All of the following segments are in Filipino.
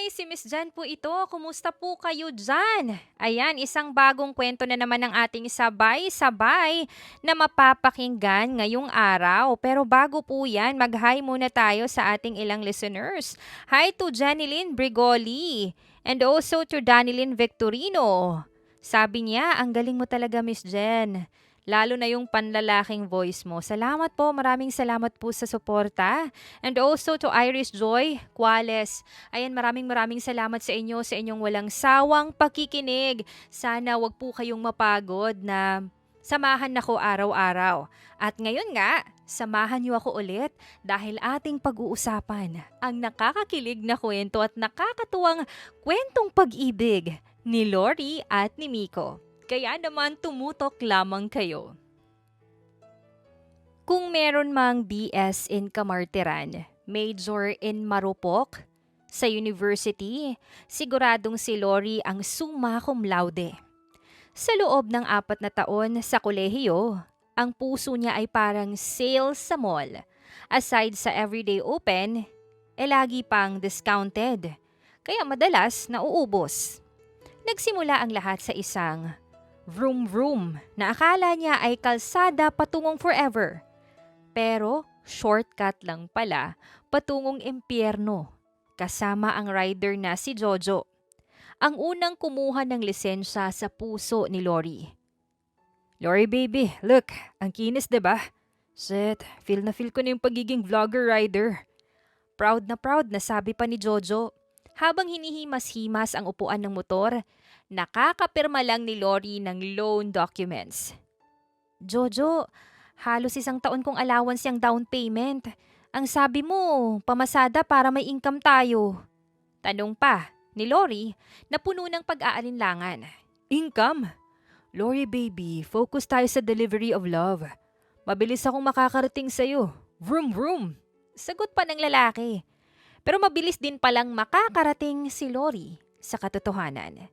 Hi, si Miss Jan po ito. Kumusta po kayo dyan? Ayan, isang bagong kwento na naman ng ating sabay-sabay na mapapakinggan ngayong araw. Pero bago po yan, mag-hi muna tayo sa ating ilang listeners. Hi to Janilyn Brigoli and also to Danilyn Victorino. Sabi niya, ang galing mo talaga, Miss Jen. Lalo na yung panlalaking voice mo. Salamat po, maraming salamat po sa suporta. And also to Iris Joy Quales. Ayan, maraming salamat sa inyo, sa inyong walang sawang pakikinig. Sana wag po kayong mapagod na samahan ako araw-araw. At ngayon nga, samahan niyo ako ulit dahil ating pag-uusapan ang nakakakilig na kwento at nakakatuwang kwentong pag-ibig ni Lori at ni Miko. Kaya naman tumutok lamang kayo. Kung meron mang BS in Kamartiran, major in Marupok, sa university, siguradong si Lori ang summa cum laude. Sa loob ng 4 na taon sa kolehiyo, ang puso niya ay parang sales sa mall. Aside sa everyday open, lagi pang discounted. Kaya madalas nauubos. Nagsimula ang lahat sa isang vroom na akala niya ay kalsada patungong forever. Pero shortcut lang pala patungong impyerno kasama ang rider na si Jojo. Ang unang kumuha ng lisensya sa puso ni Lori. Lori baby, look, ang kinis 'di ba? Shit, feel ko na yung pagiging vlogger rider. Proud na sabi pa ni Jojo. Habang hinihimas-himas ang upuan ng motor, nakakapirma lang ni Lori ng loan documents. Jojo, halos 1 taon kong allowance yung down payment. Ang sabi mo, pamasada para may income tayo. Tanong pa ni Lori na puno ng pag-aalinlangan. Income? Lori baby, focus tayo sa delivery of love. Mabilis akong makakarating sa'yo. Vroom. Sagot pa ng lalaki. Pero mabilis din palang makakarating si Lori sa katotohanan.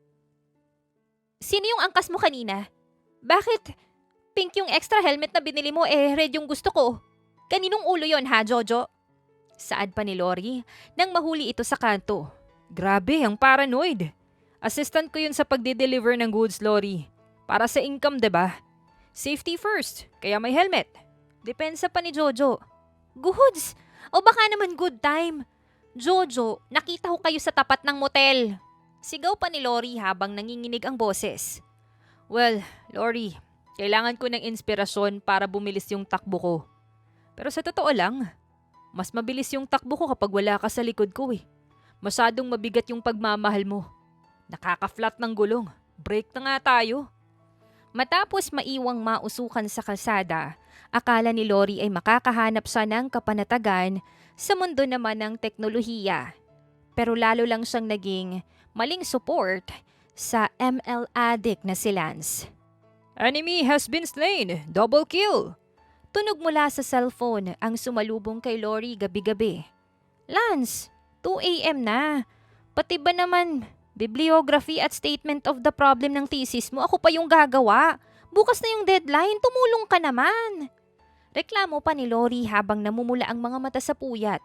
Sino yung angkas mo kanina? Bakit pink yung extra helmet na binili mo red yung gusto ko? Kaninong ulo yon ha, Jojo? Saad pa ni Lori nang mahuli ito sa kanto. Grabe, ang paranoid. Assistant ko yun sa pagde-deliver ng goods, Lori. Para sa income, 'di ba? Safety first, kaya may helmet. Depensa pa ni Jojo. Goods? O baka naman good time? Jojo, nakita ko kayo sa tapat ng motel. Sigaw pa ni Lori habang nanginginig ang boses. Well, Lori, kailangan ko ng inspirasyon para bumilis yung takbo ko. Pero sa totoo lang, mas mabilis yung takbo ko kapag wala ka sa likod ko eh. Masyadong mabigat yung pagmamahal mo. Nakaka-flat ng gulong. Break na nga tayo. Matapos maiwang mausukan sa kalsada, akala ni Lori ay makakahanap siya ng kapanatagan sa mundo naman ng teknolohiya. Pero lalo lang siyang naging maling support sa ML addict na si Lance. Enemy has been slain! Double kill! Tunog mula sa cellphone ang sumalubong kay Lori gabi-gabi. Lance, 2 AM na. Pati ba naman bibliography at statement of the problem ng thesis mo, ako pa yung gagawa. Bukas na yung deadline, tumulong ka naman. Reklamo pa ni Lori habang namumula ang mga mata sa puyat.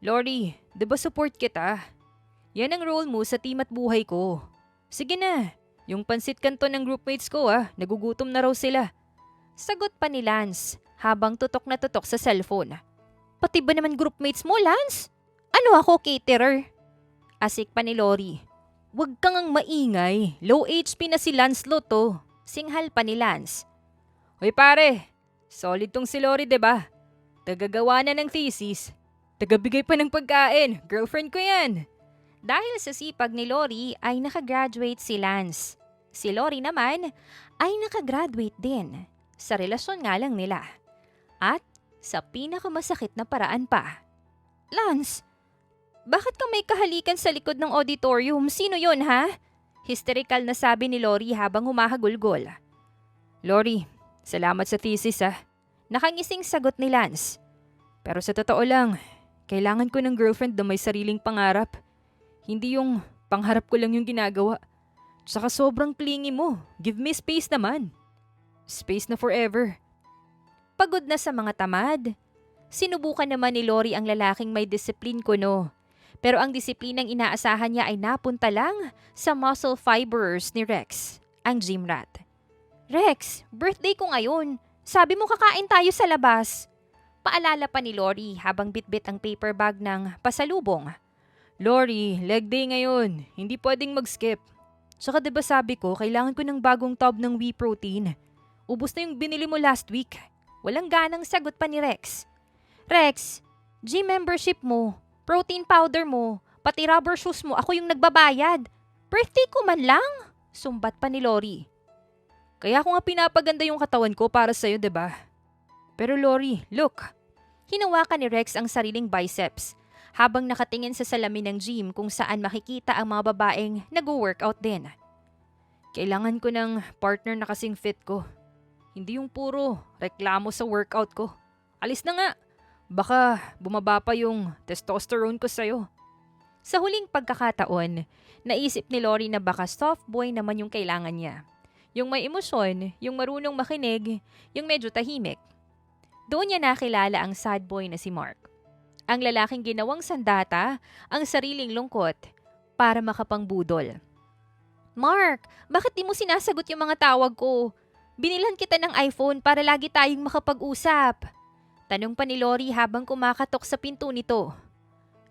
Lori, di ba support kita? Yan ang role mo sa team at buhay ko. Sige na, yung pansit kanto ng groupmates ko nagugutom na raw sila. Sagot pa ni Lance habang tutok na tutok sa cellphone. Pati ba naman groupmates mo, Lance? Ano ako, caterer? Asik pa ni Lori. Huwag kang ang maingay. Low HP na si Lancelot to. Singhal pa ni Lance. Hoy pare, solid tong si Lori 'di ba? Tagagawa na ng thesis. Tagabigay pa ng pagkain. Girlfriend ko yan. Dahil sa sipag ni Lori ay nakagraduate si Lance. Si Lori naman ay nakagraduate din. Sa relasyon nga lang nila. At sa pinakamasakit na paraan pa. Lance, bakit ka may kahalikan sa likod ng auditorium? Sino yon ha? Hysterical na sabi ni Lori habang humahagulgol. Lori, salamat sa thesis Nakangising sagot ni Lance. Pero sa totoo lang, kailangan ko ng girlfriend na may sariling pangarap. Hindi yung pangharap ko lang yung ginagawa. Tsaka sobrang clingy mo. Give me space naman. Space na forever. Pagod na sa mga tamad. Sinubukan naman ni Lori ang lalaking may disiplin kuno. Pero ang disiplinang inaasahan niya ay napunta lang sa muscle fibers ni Rex, ang gym rat. Rex, birthday ko ngayon. Sabi mo kakain tayo sa labas. Paalala pa ni Lori habang bitbit ang paper bag ng pasalubong. Lori, leg day ngayon. Hindi pwedeng mag-skip. Tsaka 'di ba sabi ko, kailangan ko ng bagong tub ng whey protein. Ubus na yung binili mo last week. Walang ganang sagot pa ni Rex. Rex, gym membership mo, protein powder mo, pati rubber shoes mo, ako yung nagbabayad. Birthday ko man lang. Sumbat pa ni Lori. Kaya ako nga pinapaganda yung katawan ko para sa'yo, 'di ba? Pero Lori, look. Hinawakan ni Rex ang sariling biceps habang nakatingin sa salamin ng gym kung saan makikita ang mga babaeng nag-workout din. Kailangan ko ng partner na kasing fit ko. Hindi yung puro reklamo sa workout ko. Alis na nga. Baka bumaba pa yung testosterone ko sa'yo. Sa huling pagkakataon, naisip ni Lori na baka soft boy naman yung kailangan niya. Yung may emosyon, yung marunong makinig, yung medyo tahimik. Doon niya nakilala ang sad boy na si Mark. Ang lalaking ginawang sandata, ang sariling lungkot, para makapangbudol. Mark, bakit di mo sinasagot yung mga tawag ko? Binilhan kita ng iPhone para lagi tayong makapag-usap. Tanong pa ni Lori habang kumakatok sa pinto nito.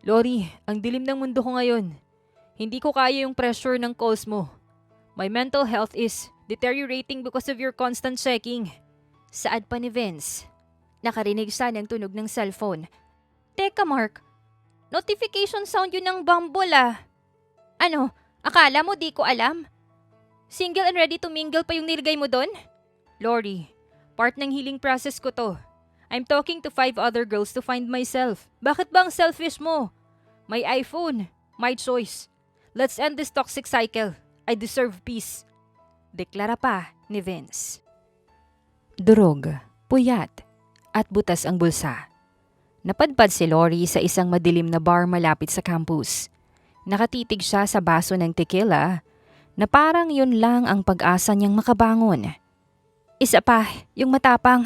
Lori, ang dilim ng mundo ko ngayon. Hindi ko kaya yung pressure ng calls mo. My mental health is deteriorating because of your constant checking. Saad pa ni Vince. Nakarinig siya ng tunog ng cellphone. Teka Mark, notification sound yun ng Bumble ah. Ano, akala mo di ko alam? Single and ready to mingle pa yung nilagay mo doon? Lori, part ng healing process ko to. I'm talking to 5 other girls to find myself. Bakit ba ang selfish mo? My iPhone, my choice. Let's end this toxic cycle. I deserve peace. Deklara pa ni Vince. Durog, puyat, at butas ang bulsa. Napadpad si Lori sa isang madilim na bar malapit sa campus. Nakatitig siya sa baso ng tequila na parang yun lang ang pag-asa niyang makabangon. Isa pa, yung matapang,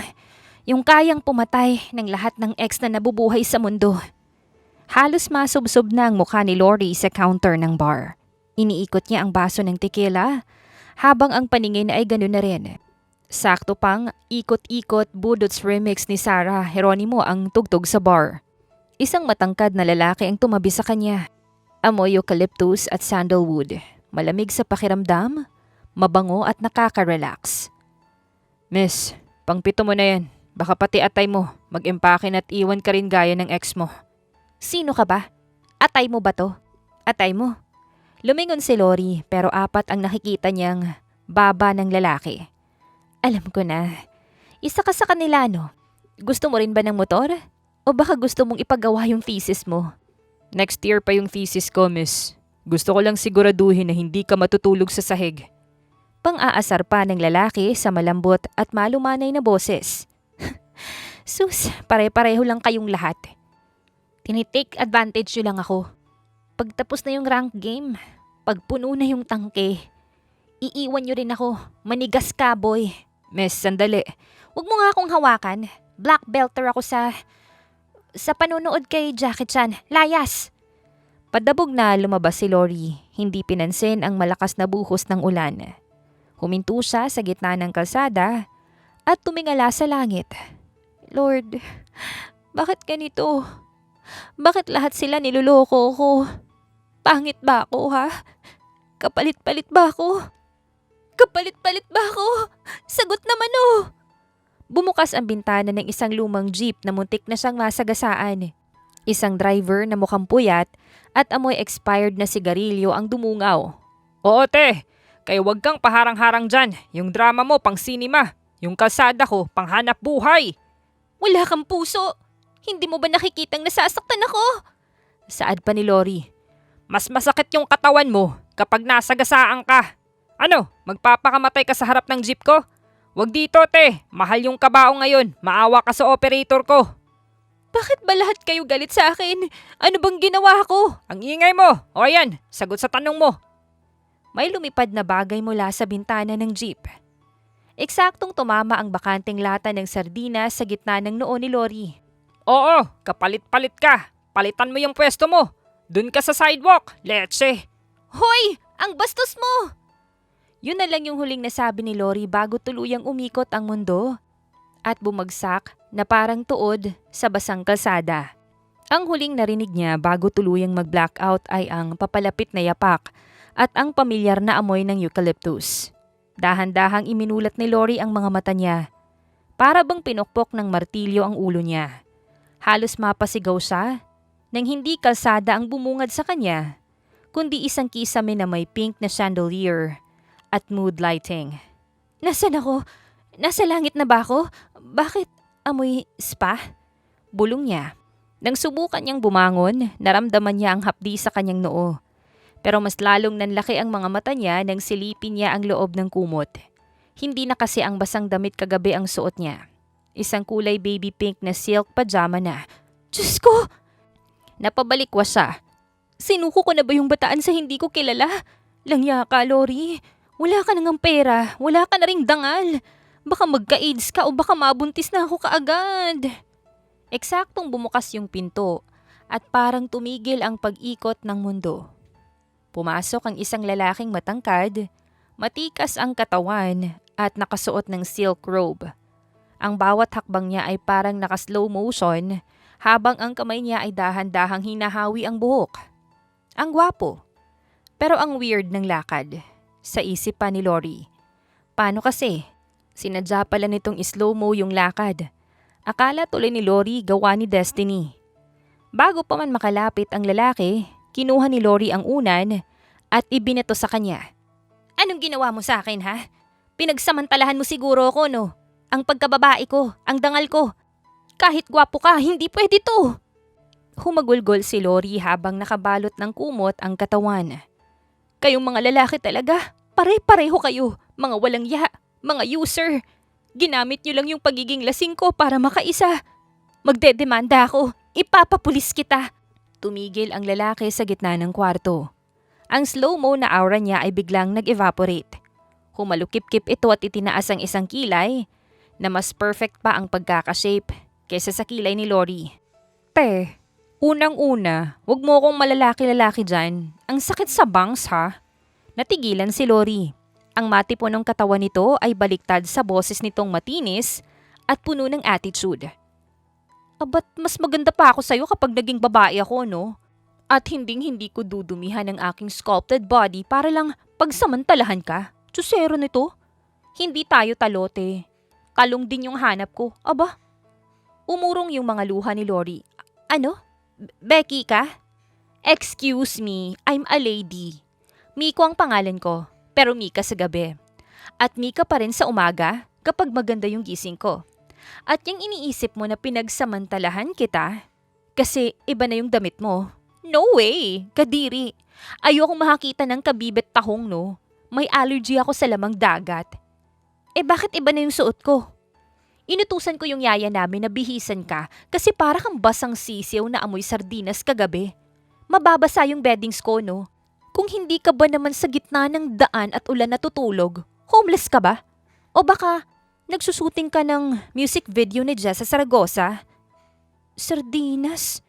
yung kayang pumatay ng lahat ng ex na nabubuhay sa mundo. Halos masubsob na ang mukha ni Lori sa counter ng bar. Iniikot niya ang baso ng tequila habang ang paningin ay gano'n na rin. Sakto pang ikot-ikot budots remix ni Sarah Geronimo ang tugtog sa bar. Isang matangkad na lalaki ang tumabi sa kanya. Amoy eucalyptus at sandalwood. Malamig sa pakiramdam, mabango at nakaka-relax. Miss, pang-pito mo na yan. Baka pati atay mo, mag-empake at iwan ka rin gaya ng ex mo. Sino ka ba? Atay mo ba to? Atay mo? Lumingon si Lori pero 4 ang nakikita niyang baba ng lalaki. Alam ko na. Isa ka sa kanila no? Gusto mo rin ba ng motor? O baka gusto mong ipagawa yung thesis mo? Next year pa yung thesis ko, miss. Gusto ko lang siguraduhin na hindi ka matutulog sa sahig. Pang-aasar pa ng lalaki sa malambot at malumanay na boses. Sus, pare-pareho lang kayong lahat. Tinitake advantage nyo lang ako. Pagtapos na yung rank game, pagpuno na yung tangke, iiwan nyo rin ako. Manigas ka, boy. Miss, sandali. Huwag mo nga akong hawakan. Black belter ako sa panunood kay Jackie Chan. Layas! Padabog na lumabas si Lori. Hindi pinansin ang malakas na buhos ng ulan. Huminto siya sa gitna ng kalsada at tumingala sa langit. Lord, bakit ganito? Bakit lahat sila niloloko ko? Pangit ba ako ha? Kapalit-palit ba ako? Kapalit-palit ba ako? Sagot naman oh! Bumukas ang bintana ng isang lumang jeep na muntik na siyang masagasaan. Isang driver na mukhang puyat at amoy expired na sigarilyo ang dumungaw. Oo te, kaya wag kang paharang-harang dyan. Yung drama mo pang sinima. Yung kalsada ko pang hanap buhay. Wala kang puso. Hindi mo ba nakikitang nasasaktan ako? Saad pa ni Lori. Mas masakit yung katawan mo kapag nasagasaan ka. Ano, magpapakamatay ka sa harap ng jeep ko? Wag dito te, mahal yung kabao ngayon. Maawa ka sa operator ko. Bakit ba lahat kayo galit sa akin? Ano bang ginawa ko? Ang ingay mo. O yan, sagot sa tanong mo. May lumipad na bagay mula sa bintana ng jeep. Eksaktong tumama ang bakanteng lata ng sardinas sa gitna ng noo ni Lori. Oo, kapalit-palit ka. Palitan mo yung pwesto mo. Dun ka sa sidewalk, leche! Hoy! Ang bastos mo! Yun na lang yung huling nasabi ni Lori bago tuluyang umikot ang mundo at bumagsak na parang tuod sa basang kalsada. Ang huling narinig niya bago tuluyang mag-blackout ay ang papalapit na yapak at ang pamilyar na amoy ng eucalyptus. Dahan-dahang iminulat ni Lori ang mga mata niya. Para bang pinukpok ng martilyo ang ulo niya. Halos mapasigaw siya nang hindi kalsada ang bumungad sa kanya, kundi isang kisame na may pink na chandelier at mood lighting. Nasaan ako? Nasa langit na ba ako? Bakit amoy spa? Bulong niya. Nang subukan niyang bumangon, naramdaman niya ang hapdi sa kanyang noo. Pero mas lalong nanlaki ang mga mata niya nang silipin niya ang loob ng kumot. Hindi na kasi ang basang damit kagabi ang suot niya. Isang kulay baby pink na silk pajama na. Diyos ko! Napabalikwas siya. Sinuko ko na ba yung bataan sa hindi ko kilala? Langya ka, Lori. Wala ka nang pera. Wala ka na ring dangal. Baka magka-AIDS ka o baka mabuntis na ako kaagad. Eksaktong bumukas yung pinto at parang tumigil ang pag-ikot ng mundo. Pumasok ang isang lalaking matangkad, matikas ang katawan at nakasuot ng silk robe. Ang bawat hakbang niya ay parang naka-slow motion habang ang kamay niya ay dahan-dahang hinahawi ang buhok. Ang gwapo. Pero ang weird ng lakad. Sa isip pa ni Lori. Paano kasi? Sinadya pala nitong slow-mo yung lakad. Akala tuloy ni Lori gawa ni Destiny. Bago pa man makalapit ang lalaki, kinuha ni Lori ang unan at ibinato sa kanya. Anong ginawa mo sa akin, ha? Pinagsamantalahan mo siguro ako, no? Ang pagkababae ko, ang dangal ko. Kahit gwapo ka, hindi pwede to. Humagulgol si Lori habang nakabalot ng kumot ang katawan. Kayong mga lalaki talaga, pare-pareho kayo, mga walang ya, mga user. Ginamit niyo lang yung pagiging lasing ko para makaisa. Magdedemanda ako, ipapapulis kita. Tumigil ang lalaki sa gitna ng kwarto. Ang slow-mo na aura niya ay biglang nag-evaporate. Humalukip-kip ito at itinaas ang isang kilay na mas perfect pa ang pagkakashape kaysa sa kilay ni Lori. Te, unang-una, wag mo akong malalaki-lalaki dyan. Ang sakit sa bangs, ha? Natigilan si Lori. Ang matipunong katawan nito ay baliktad sa boses nitong matinis at puno ng attitude. Abat mas maganda pa ako sa'yo kapag naging babae ako, no? At hinding-hindi ko dudumihan ang aking sculpted body para lang pagsamantalahan ka. Tsusero nito. Hindi tayo talote. Kalong din yung hanap ko. Aba? Umurong yung mga luha ni Lori. Ano? Becky ka? Excuse me, I'm a lady. Miko ang pangalan ko, pero Mika sa gabi. At Mika pa rin sa umaga kapag maganda yung gising ko. At yung iniisip mo na pinagsamantalahan kita, kasi iba na yung damit mo. No way, kadiri. Ayokong makakita ng kabibet tahong, no? May allergy ako sa lamang dagat. Bakit iba na yung suot ko? Inutusan ko yung yaya namin na bihisan ka kasi para kang basang sisiw na amoy sardinas kagabi. Mababasa yung beddings ko, no? Kung hindi ka ba naman sa gitna ng daan at ulan natutulog, homeless ka ba? O baka nagsushooting ka ng music video ni Jess sa Saragossa? Sardinas?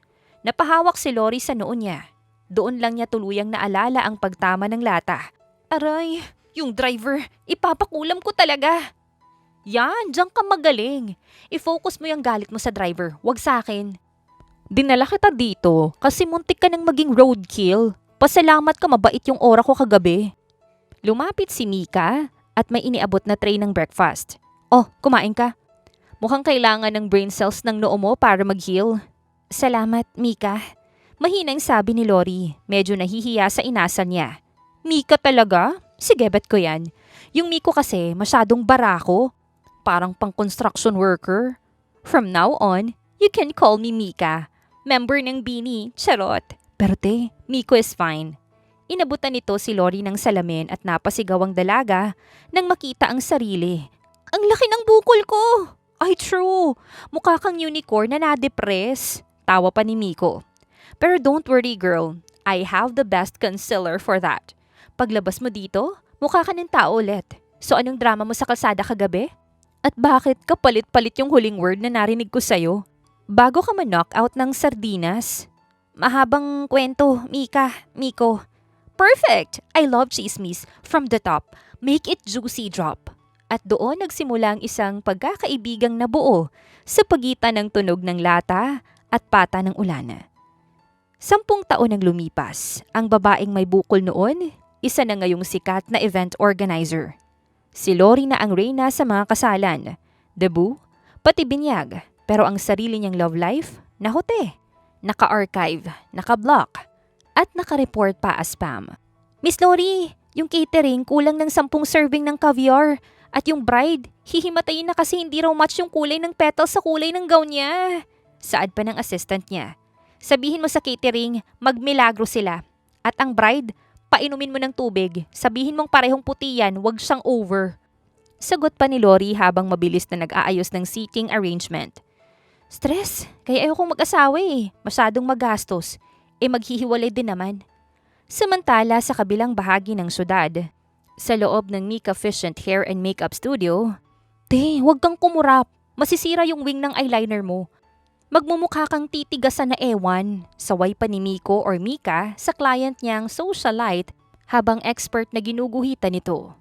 Napahawak si Lori sa noo niya. Doon lang niya tuluyang naalala ang pagtama ng lata. Aray, yung driver, ipapakulam ko talaga. Yan, diyan ka magaling. I-focus mo yung galit mo sa driver, wag sa akin. Dinala kita dito kasi muntik ka nang maging roadkill. Pasalamat ka mabait yung ora ko kagabi. Lumapit si Mika at may iniabot na tray ng breakfast. Oh, kumain ka. Mukhang kailangan ng brain cells ng noo mo para mag-heal. Salamat, Mika. Mahinang sabi ni Lori, medyo nahihiya sa inasal niya. Mika talaga? Sige, bet ko yan. Yung Miko kasi masyadong barako. Parang pang-construction worker. From now on, you can call me Mika. Member ng Bini, charot. Pero te, Miko is fine. Inabutan nito si Lori ng salamin at napasigaw ang dalaga nang makita ang sarili. Ang laki ng bukol ko! Ay true, mukha kang unicorn na na-depress. Tawa pa ni Miko. Pero don't worry girl, I have the best concealer for that. Paglabas mo dito, mukha ka ng tao ulit. So anong drama mo sa kalsada kagabi? At bakit kapalit-palit yung huling word na narinig ko sa'yo? Bago ka ma-knockout ng sardinas? Mahabang kwento, Miko. Perfect! I love chismis. From the top, make it juicy drop. At doon nagsimula ang isang pagkakaibigang nabuo sa pagitan ng tunog ng lata at pata ng ulan. 10 taon ang lumipas. Ang babaeng may bukol noon, isa na ngayong sikat na event organizer. Si Lori na ang reyna sa mga kasalan, debut, pati binyag. Pero ang sarili niyang love life, nahote. Naka-archive, naka-block, at naka-report pa as spam. Miss Lori, yung catering kulang ng 10 serving ng caviar. At yung bride, hihimatayin na kasi hindi raw match yung kulay ng petals sa kulay ng gown niya. Saad pa ng assistant niya. Sabihin mo sa catering, magmilagro sila. At ang bride, painumin mo ng tubig. Sabihin mong parehong puti yan, wag siyang over. Sagot pa ni Lori habang mabilis na nag-aayos ng seating arrangement. Stress, kaya ayokong mag-asawa eh. Masyadong magastos. Maghihiwalay din naman. Samantala sa kabilang bahagi ng syudad, sa loob ng Mika Efficient Hair and Makeup Studio, huwag kang kumurap. Masisira yung wing ng eyeliner mo. Magmumukha kang titigasan na ewan. Saway pa ni Miko or Mika sa client niyang socialite habang expert na ginuguhitan nito.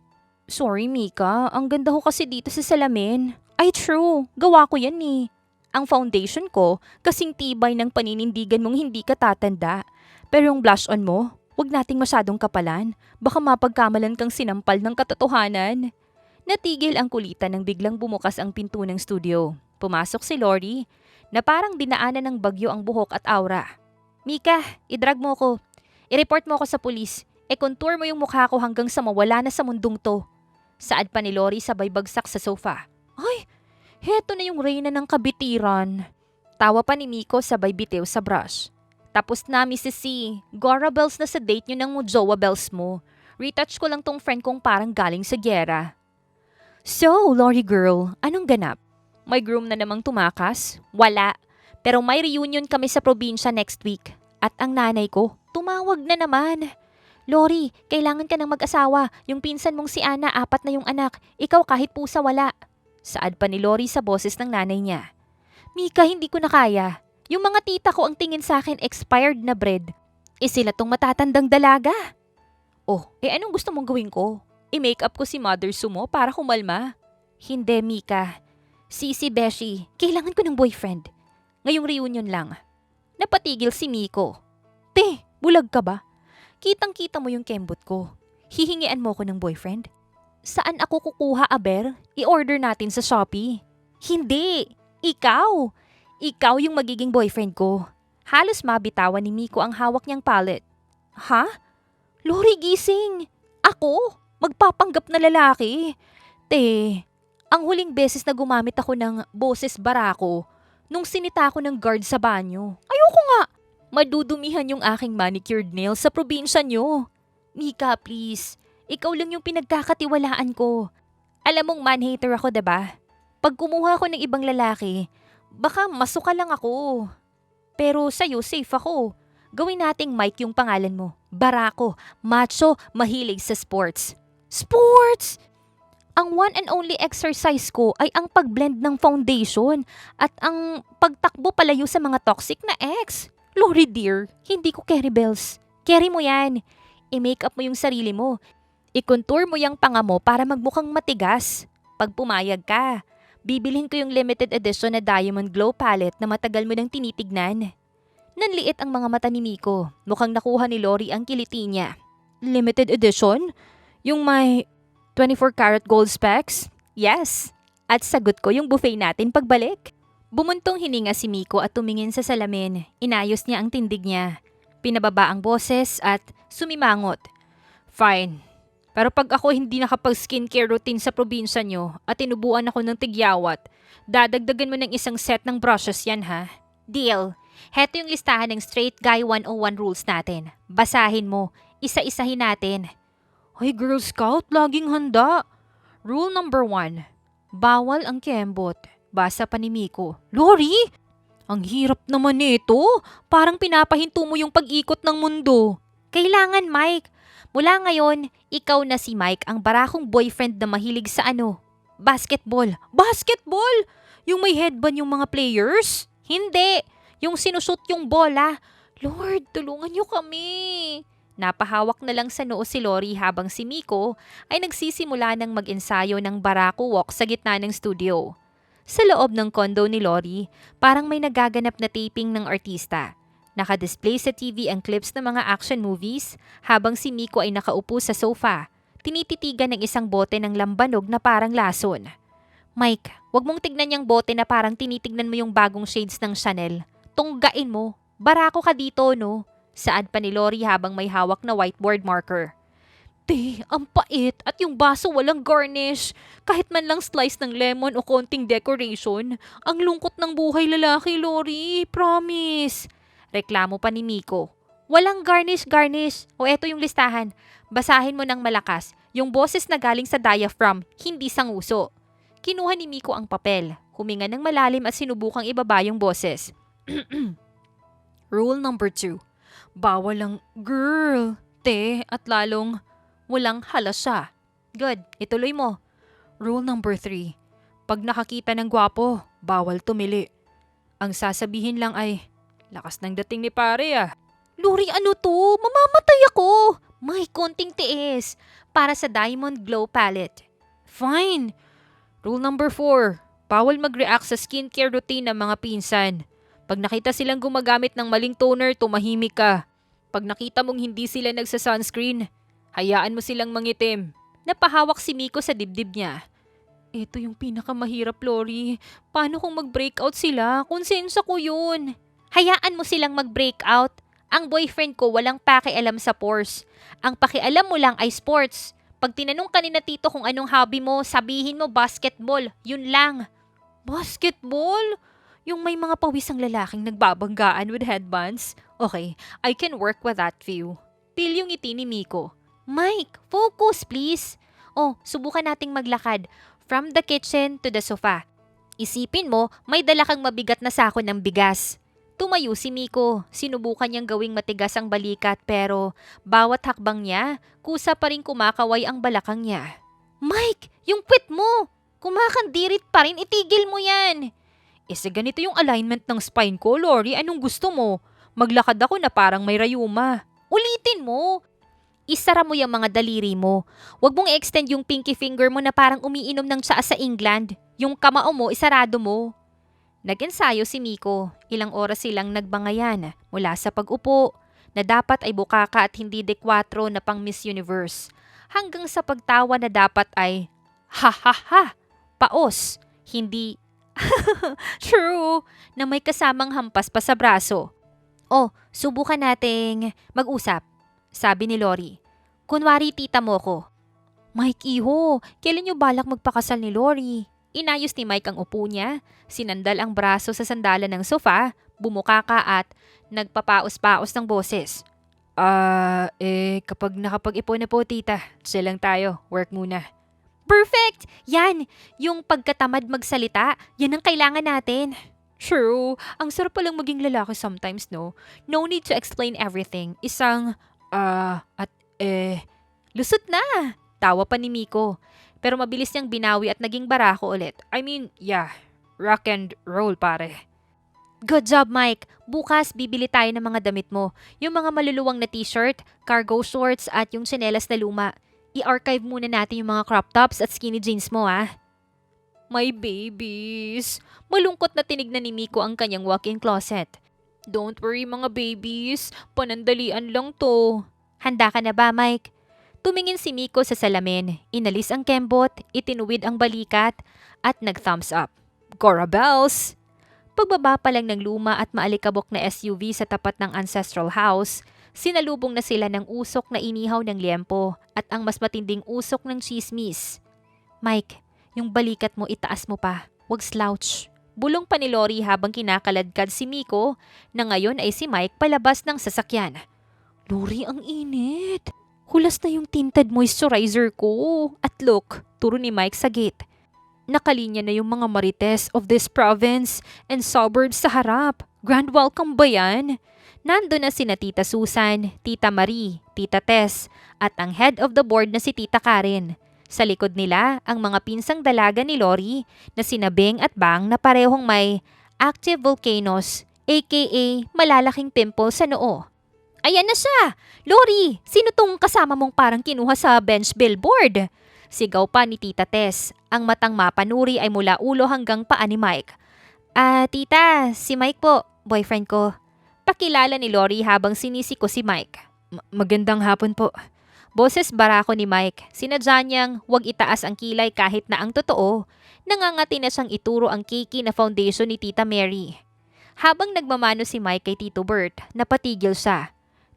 Sorry Mika, ang ganda ko kasi dito sa salamin. Ay true, gawa ko yan eh. Ang foundation ko, kasing tibay ng paninindigan mong hindi ka tatanda. Pero yung blush on mo, wag nating masyadong kapalan. Baka mapagkamalan kang sinampal ng katotohanan. Natigil ang kulitan nang biglang bumukas ang pinto ng studio. Pumasok si Lori, na parang dinaanan ng bagyo ang buhok at aura. Mika, idrag mo ko. I-report mo ko sa pulis. Contour mo yung mukha ko hanggang sa mawala na sa mundong to. Saad pa ni Lori sabay bagsak sa sofa. Ay, heto na yung reyna ng kabitiran. Tawa pa ni Miko sabay bitiw sa brush. Tapos na, Mrs. C. Gora bells na sa date nyo ng Mojoa bells mo. Retouch ko lang tong friend kong parang galing sa gyera. So, Lori girl, anong ganap? May groom na namang tumakas? Wala. Pero may reunion kami sa probinsya next week. At ang nanay ko, tumawag na naman. Lori, kailangan ka ng mag-asawa. Yung pinsan mong si Ana, 4 na yung anak. Ikaw kahit pusa wala. Saad pa ni Lori sa boses ng nanay niya. Mika, hindi ko na kaya. Yung mga tita ko ang tingin sa akin expired na bread. Sila tong matatandang dalaga. Oh, anong gusto mong gawin ko? I-makeup ko si Mother Sumo para kumalma? Hindi, Mika. Si Beshi, kailangan ko ng boyfriend. Ngayong reunion lang. Napatigil si Miko. Bulag ka ba? Kitang-kita mo yung kembot ko. Hihingian mo ko ng boyfriend? Saan ako kukuha, Aber? I-order natin sa Shopee. Hindi! Ikaw! Ikaw yung magiging boyfriend ko. Halos mabitawan ni Miko ang hawak niyang palette. Ha? Lori, gising! Ako? Magpapanggap na lalaki? Ang huling beses na gumamit ako ng boses barako nung sinita ko ng guard sa banyo. Ayoko nga! Madudumihan yung aking manicured nails sa probinsya nyo. Mika, please. Ikaw lang yung pinagkakatiwalaan ko. Alam mong man-hater ako, diba? Pag kumuha ko ng ibang lalaki, baka masuka lang ako. Pero sa'yo, safe ako. Gawin nating Mike yung pangalan mo. Barako, macho, mahilig sa sports. Sports! Ang one and only exercise ko ay ang pag-blend ng foundation at ang pagtakbo palayo sa mga toxic na ex. Lori dear, hindi ko carry bells. Carry mo yan. I-makeup mo yung sarili mo. I-contour mo yung panga mo para magmukhang matigas. Pag pumayag ka, bibilhin ko yung limited edition na Diamond Glow palette na matagal mo nang tinitignan. Nanliit ang mga mata ni Miko. Mukhang nakuha ni Lori ang kiliti niya. Limited edition? Yung may 24 karat gold specs? Yes. At sagot ko yung buffet natin pagbalik. Bumuntong hininga si Miko at tumingin sa salamin. Inayos niya ang tindig niya. Pinababa ang boses at sumimangot. Fine. Pero pag ako hindi nakapag-skincare routine sa probinsya nyo at tinubuan ako ng tigyawat, dadagdagan mo ng isang set ng brushes yan ha. Deal. Heto yung listahan ng Straight Guy 101 rules natin. Basahin mo. Isa-isahin natin. Hoy Girl Scout, laging handa. Rule number 1. Bawal ang kembot. Basa pa ni Miko. Lori! Ang hirap naman nito. Parang pinapahinto mo yung pag-ikot ng mundo. Kailangan, Mike. Mula ngayon, ikaw na si Mike ang barakong boyfriend na mahilig sa basketball. Basketball? Yung may headband yung mga players? Hindi. Yung sinushoot yung bola. Lord, tulungan niyo kami. Napahawak na lang sa noo si Lori habang si Miko ay nagsisimula ng mag-ensayo ng Barako Walk sa gitna ng studio. Sa loob ng kondo ni Lori, parang may nagaganap na taping ng artista. Nakadisplay sa TV ang clips ng mga action movies habang si Miko ay nakaupo sa sofa, tinititigan ng isang bote ng lambanog na parang lason. Mike, wag mong tignan yung bote na parang tinitignan mo yung bagong shades ng Chanel. Tunggain mo. Barako ka dito, no? Saad pa ni Lori habang may hawak na whiteboard marker. Te, ang pait at yung baso walang garnish. Kahit man lang slice ng lemon o konting decoration. Ang lungkot ng buhay lalaki, Lori. Promise. Reklamo pa ni Miko. Walang garnish. O eto yung listahan. Basahin mo ng malakas. Yung boses na galing sa diaphragm, hindi sa nguso. Kinuha ni Miko ang papel. Huminga ng malalim at sinubukang ibaba yung boses. Rule number 2. Bawal ang girl, te, at lalong walang halasa. Good, ituloy mo. Rule number 3. Pag nakakita ng gwapo, bawal tumili. Ang sasabihin lang ay, lakas ng dating ni pare ah. Lori, ano to? Mamamatay ako. May konting tiis. Para sa Diamond Glow Palette. Fine. Rule number 4. Bawal mag-react sa skincare routine ng mga pinsan. Pag nakita silang gumagamit ng maling toner, tumahimik ka. Pag nakita mong hindi sila nagsa-sunscreen, hayaan mo silang mangitim. Napahawak si Miko sa dibdib niya. Ito yung pinakamahirap, Lori. Paano kung mag-breakout sila? Konsensya ko yun. Hayaan mo silang mag-breakout. Ang boyfriend ko walang pakialam sa pores. Ang pakialam mo lang ay sports. Pag tinanong ka ni na tito kung anong hobby mo, sabihin mo basketball. Yun lang. Basketball? Yung may mga pawisang lalaking nagbabanggaan with headbands? Okay, I can work with that view. Pilyong ngiti ni Miko. Mike, focus please. Oh, subukan nating maglakad. From the kitchen to the sofa. Isipin mo, may dala kang mabigat na sako ng bigas. Tumayo si Miko. Sinubukan niyang gawing matigas ang balikat pero bawat hakbang niya, kusa pa rin kumakaway ang balakang niya. Mike, yung puwet mo! Kumakandirit pa rin, itigil mo yan! Isa ganito yung alignment ng spine ko, Lori. Anong gusto mo? Maglakad ako na parang may rayuma. Ulitin mo! Isara mo yung mga daliri mo. Huwag mong i-extend yung pinky finger mo na parang umiinom ng tsaa sa England. Yung kamao mo, isarado mo. Nag-ensayo si Miko. Ilang oras silang nagbangayan mula sa pag-upo na dapat ay bukaka at hindi de-4 na pang Miss Universe. Hanggang sa pagtawa na dapat ay ha ha ha, paos, hindi true, na may kasamang hampas pa sa braso. Oh, subukan nating mag-usap, sabi ni Lori. Kunwari tita mo ko. Mike, iho, kailan niyo balak magpakasal ni Lori? Inayos ni Mike ang upo niya, sinandal ang braso sa sandalan ng sofa, bumukaka at nagpapaos-paos ng boses. Kapag nakapag-ipon na po tita, chill lang tayo, work muna. Perfect! Yan! Yung pagkatamad magsalita, yan ang kailangan natin. True, ang sarap palang maging lalaki sometimes, no? No need to explain everything. Isang, Lusot na! Tawa pa ni Miko. Pero mabilis niyang binawi at naging barako ulit. I mean, yeah, rock and roll pare. Good job, Mike. Bukas, bibili tayo ng mga damit mo. Yung mga maluluwang na t-shirt, cargo shorts at yung tsinelas na luma. I-archive muna natin yung mga crop tops at skinny jeans mo, ah. My babies. Malungkot na tinignan ni Miko ang kanyang walk-in closet. Don't worry mga babies, panandalian lang to. Handa ka na ba, Mike? Tumingin si Miko sa salamin, inalis ang kembot, itinuwid ang balikat, at nag-thumbs up. Gora bells! Pagbaba pa lang ng luma at maalikabok na SUV sa tapat ng ancestral house, sinalubong na sila ng usok na inihaw ng liempo at ang mas matinding usok ng chismis. Mike, yung balikat mo itaas mo pa, wag slouch. Bulong pa ni Lori habang kinakaladkad si Miko na ngayon ay si Mike palabas ng sasakyan. Lori, ang init. Hulas na yung tinted moisturizer ko. At look, turo ni Mike sa gate. Nakalinya na yung mga marites of this province and suburbs sa harap. Grand welcome ba yan? Nando na sina Tita Susan, Tita Marie, Tita Tess, at ang head of the board na si Tita Karen. Sa likod nila, ang mga pinsang dalaga ni Lori na sina Beng at Bang na parehong may active volcanoes, aka malalaking pimple sa noo. Ayan na siya! Lori, sino tong kasama mong parang kinuha sa bench billboard? Sigaw pa ni Tita Tess. Ang matang mapanuri ay mula ulo hanggang paa ni Mike. Tita, si Mike po, boyfriend ko. Pakilala ni Lori habang sinisiko si Mike. Magandang hapon po. Boses barako ni Mike. Sinadya niyang huwag itaas ang kilay kahit na ang totoo. Nangangati na siyang ituro ang cakey na foundation ni Tita Mary. Habang nagmamano si Mike kay Tito Bert, napatigil siya.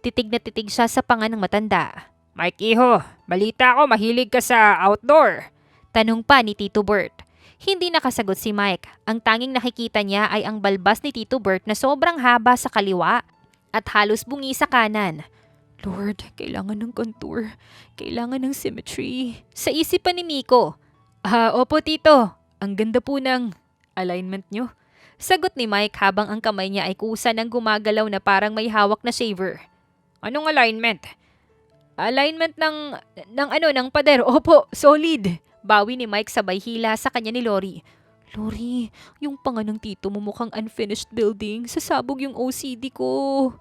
Titig na titig siya sa panga ng matanda. Mike Iho, balita ko mahilig ka sa outdoor. Tanong pa ni Tito Bert. Hindi nakasagot si Mike. Ang tanging nakikita niya ay ang balbas ni Tito Bert na sobrang haba sa kaliwa at halos bungi sa kanan. Lord, kailangan ng contour. Kailangan ng symmetry. Sa isip pa ni Miko. Opo tito. Ang ganda po ng alignment nyo. Sagot ni Mike habang ang kamay niya ay kusa ng gumagalaw na parang may hawak na shaver. Anong alignment? Alignment ng pader. Opo, solid. Bawi ni Mike sabay hila sa kanya ni Lori. Lori, yung panga ng tito mo mukhang unfinished building. Sasabog yung OCD ko.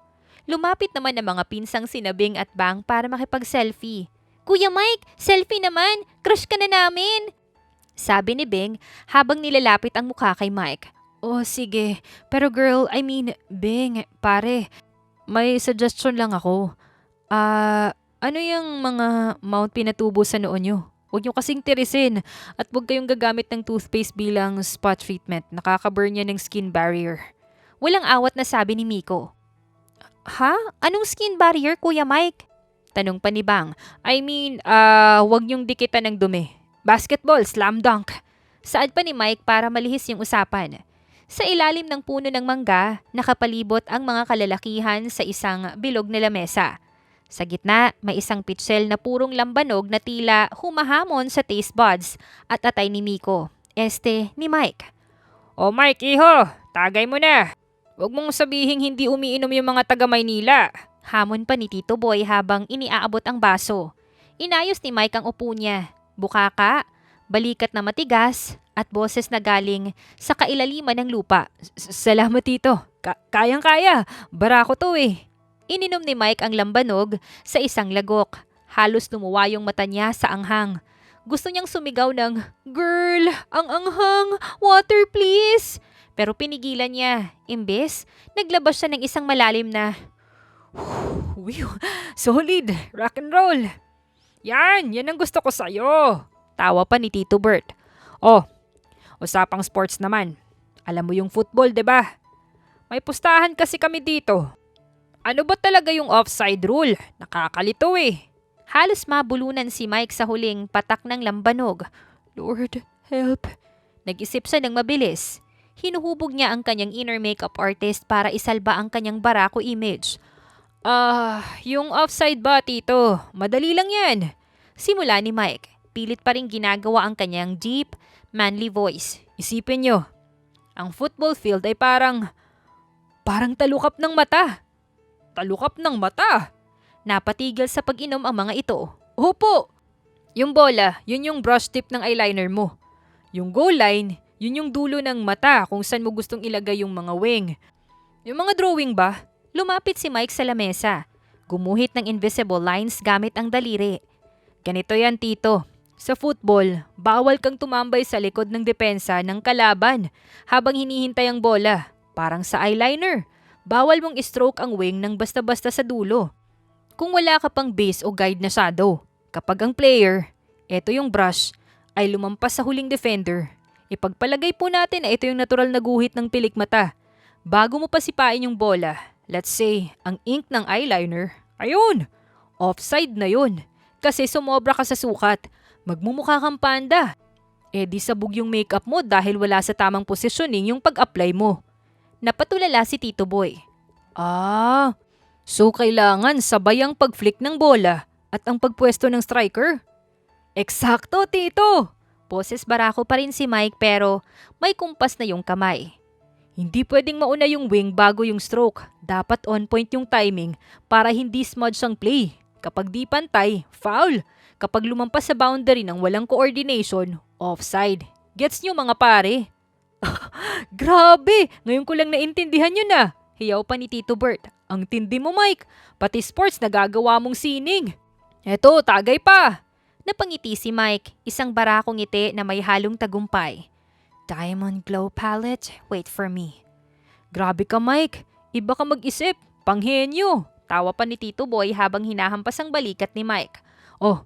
Lumapit naman ang mga pinsang sinabing at Bang para makipag-selfie. Kuya Mike, selfie naman! Crush ka na namin! Sabi ni Bing habang nilalapit ang mukha kay Mike. Oh, sige. Pero girl, Bing, pare, may suggestion lang ako. Ano yung mga mount pinatubo sa noo nyo? Huwag nyo kasing tirisin at huwag kayong gagamit ng toothpaste bilang spot treatment. Nakaka-burn yan ng skin barrier. Walang awat na sabi ni Miko. Ha? Anong skin barrier, Kuya Mike? Tanong pa ni Bang. Huwag nyong dikitan ng dumi. Basketball, slam dunk. Saad pa ni Mike para malihis yung usapan. Sa ilalim ng puno ng mangga, nakapalibot ang mga kalalakihan sa isang bilog na lamesa. Sa gitna, may isang pitsel na purong lambanog na tila humahamon sa taste buds at atay ni Miko. Ni Mike. O Mike Iho, tagay mo na. Huwag mong sabihing hindi umiinom yung mga taga Maynila. Hamon pa ni Tito Boy habang iniaabot ang baso. Inayos ni Mike ang upo niya. Bukaka, balikat na matigas, at boses na galing sa kailaliman ng lupa. Salamat tito. Kayang-kaya. Barako to eh. Ininom ni Mike ang lambanog sa isang lagok. Halos lumuwa yung mata niya sa anghang. Gusto niyang sumigaw ng, "Girl, ang anghang! Water please!" Pero pinigilan niya. Imbes, naglabas siya ng isang malalim na, Solid. Rock and roll. Yan ang gusto ko sa'yo. Tawa pa ni Tito Bert. Oh, usapang sports naman. Alam mo yung football, 'di ba? May pustahan kasi kami dito. Ano ba talaga yung offside rule? Nakakalito eh. Halos mabulunan si Mike sa huling patak ng lambanog. Lord, help. Nag-isip siya ng mabilis. Hinuhubog niya ang kanyang inner makeup artist para isalba ang kanyang barako image. Yung offside ba, tito? Madali lang yan. Simula ni Mike. Pilit pa rin ginagawa ang kanyang deep, manly voice. Isipin nyo, ang football field ay parang talukap ng mata. Talukap ng mata? Napatigil sa pag-inom ang mga ito. Opo! Yung bola, yun yung brush tip ng eyeliner mo. Yung goal line, yun yung dulo ng mata kung saan mo gustong ilagay yung mga wing. Yung mga drawing ba? Lumapit si Mike sa lamesa. Gumuhit ng invisible lines gamit ang daliri. Ganito yan, tito. Sa football, bawal kang tumambay sa likod ng depensa ng kalaban habang hinihintay ang bola. Parang sa eyeliner. Bawal mong stroke ang wing ng basta-basta sa dulo. Kung wala ka pang base o guide na shadow. Kapag ang player, eto yung brush, ay lumampas sa huling defender, ipagpalagay po natin na ito yung natural na guhit ng pilik mata. Bago mo pa sipain yung bola, let's say, ang ink ng eyeliner, ayun, offside na yun. Kasi sumobra ka sa sukat, magmumukha kang panda. Di sabog yung makeup mo dahil wala sa tamang positioning yung pag-apply mo. Napatulala si Tito Boy. So kailangan sabay ang pag-flick ng bola at ang pagpwesto ng striker? Eksakto, Tito! Boses barako pa rin si Mike pero may kumpas na yung kamay. Hindi pwedeng mauna yung wing bago yung stroke. Dapat on point yung timing para hindi smudge ang play. Kapag di pantay, foul. Kapag lumampas sa boundary ng walang coordination, offside. Gets nyo mga pare? Grabe! Ngayon ko lang naintindihan yun ah. Hiyaw pa ni Tito Bert. Ang tindi mo, Mike. Pati sports nagagawa mong sining. Eto, tagay pa. Napangiti si Mike, isang barakong ngiti na may halong tagumpay. Diamond Glow Palette, wait for me. Grabe ka, Mike. Iba ka mag-isip. Panghenyo. Tawa pa ni Tito Boy habang hinahampas ang balikat ni Mike. Oh,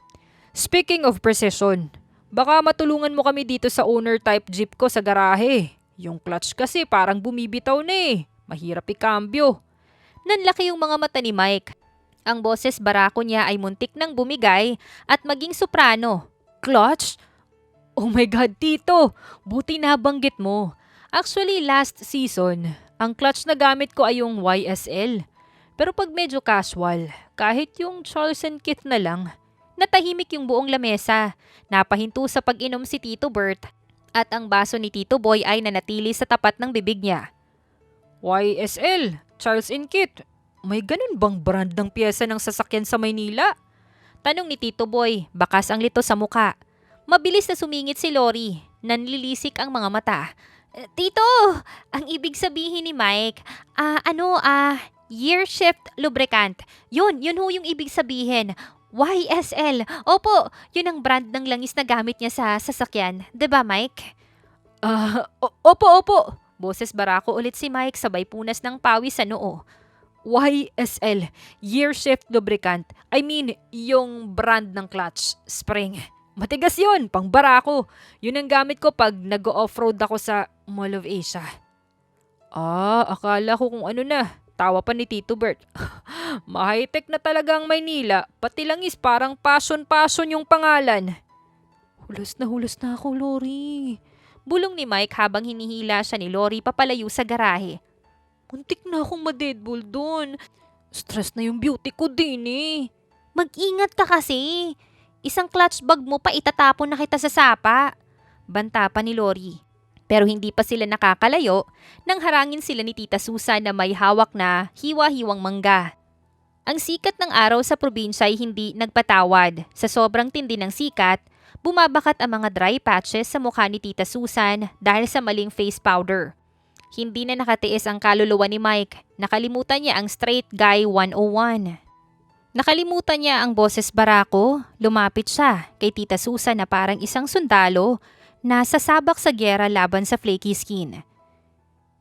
speaking of precision, baka matulungan mo kami dito sa owner type jeep ko sa garahe. Yung clutch kasi parang bumibitaw na eh. Mahirap ikambyo. Nanlaki yung mga mata ni Mike. Ang boses barako niya ay muntik nang bumigay at maging soprano. Clutch? Oh my God, Tito! Buti nabanggit mo. Actually, last season, Ang clutch na gamit ko ay yung YSL. Pero pag medyo casual, kahit yung Charles & Keith na lang. natahimik yung buong lamesa. Napahinto sa pag-inom si Tito Bert at ang baso ni Tito Boy ay nanatili sa tapat ng bibig niya. YSL, Charles & Keith. May ganun bang brand ng pyesa ng sasakyan sa Maynila? Tanong ni Tito Boy, bakas ang lito sa muka. Mabilis na sumingit si Lori. Nanlilisik ang mga mata. Tito, ang ibig sabihin ni Mike, year shift lubricant. Yun ho yung ibig sabihin. YSL. Opo, yun ang brand ng langis na gamit niya sa sasakyan. 'Di ba, Mike? Opo. Boses barako ulit si Mike sabay punas ng pawis sa noo. YSL, year shift lubricant. I mean, yung brand ng clutch, spring. Matigas yun, pang barako. Yun ang gamit ko pag nag-off-road ako sa Mall of Asia. Akala ko kung ano na. Tawa pa ni Tito Bert. Ma-high-tech na talaga ang Maynila. Pati langis parang passion yung pangalan. Hulos na ako, Lori. Bulong ni Mike habang hinihila siya ni Lori papalayo sa garahe. Muntik na akong ma-deadball dun. Stress na yung beauty ko din eh. Mag-ingat ka kasi. Isang clutch bag mo pa itatapon na kita sa sapa. Banta pa ni Lori. Pero hindi pa sila nakakalayo nang harangin sila ni Tita Susan na may hawak na hiwa-hiwang mangga. Ang sikat ng araw sa probinsya ay hindi nagpatawad. Sa sobrang tindi ng sikat, bumabakat ang mga dry patches sa mukha ni Tita Susan dahil sa maling face powder. Hindi na nakatiis ang kaluluwa ni Mike. Nakalimutan niya ang straight guy 101. Nakalimutan niya ang boses barako. Lumapit siya kay Tita Susan na parang isang sundalo na sasabak sa gyera laban sa flaky skin.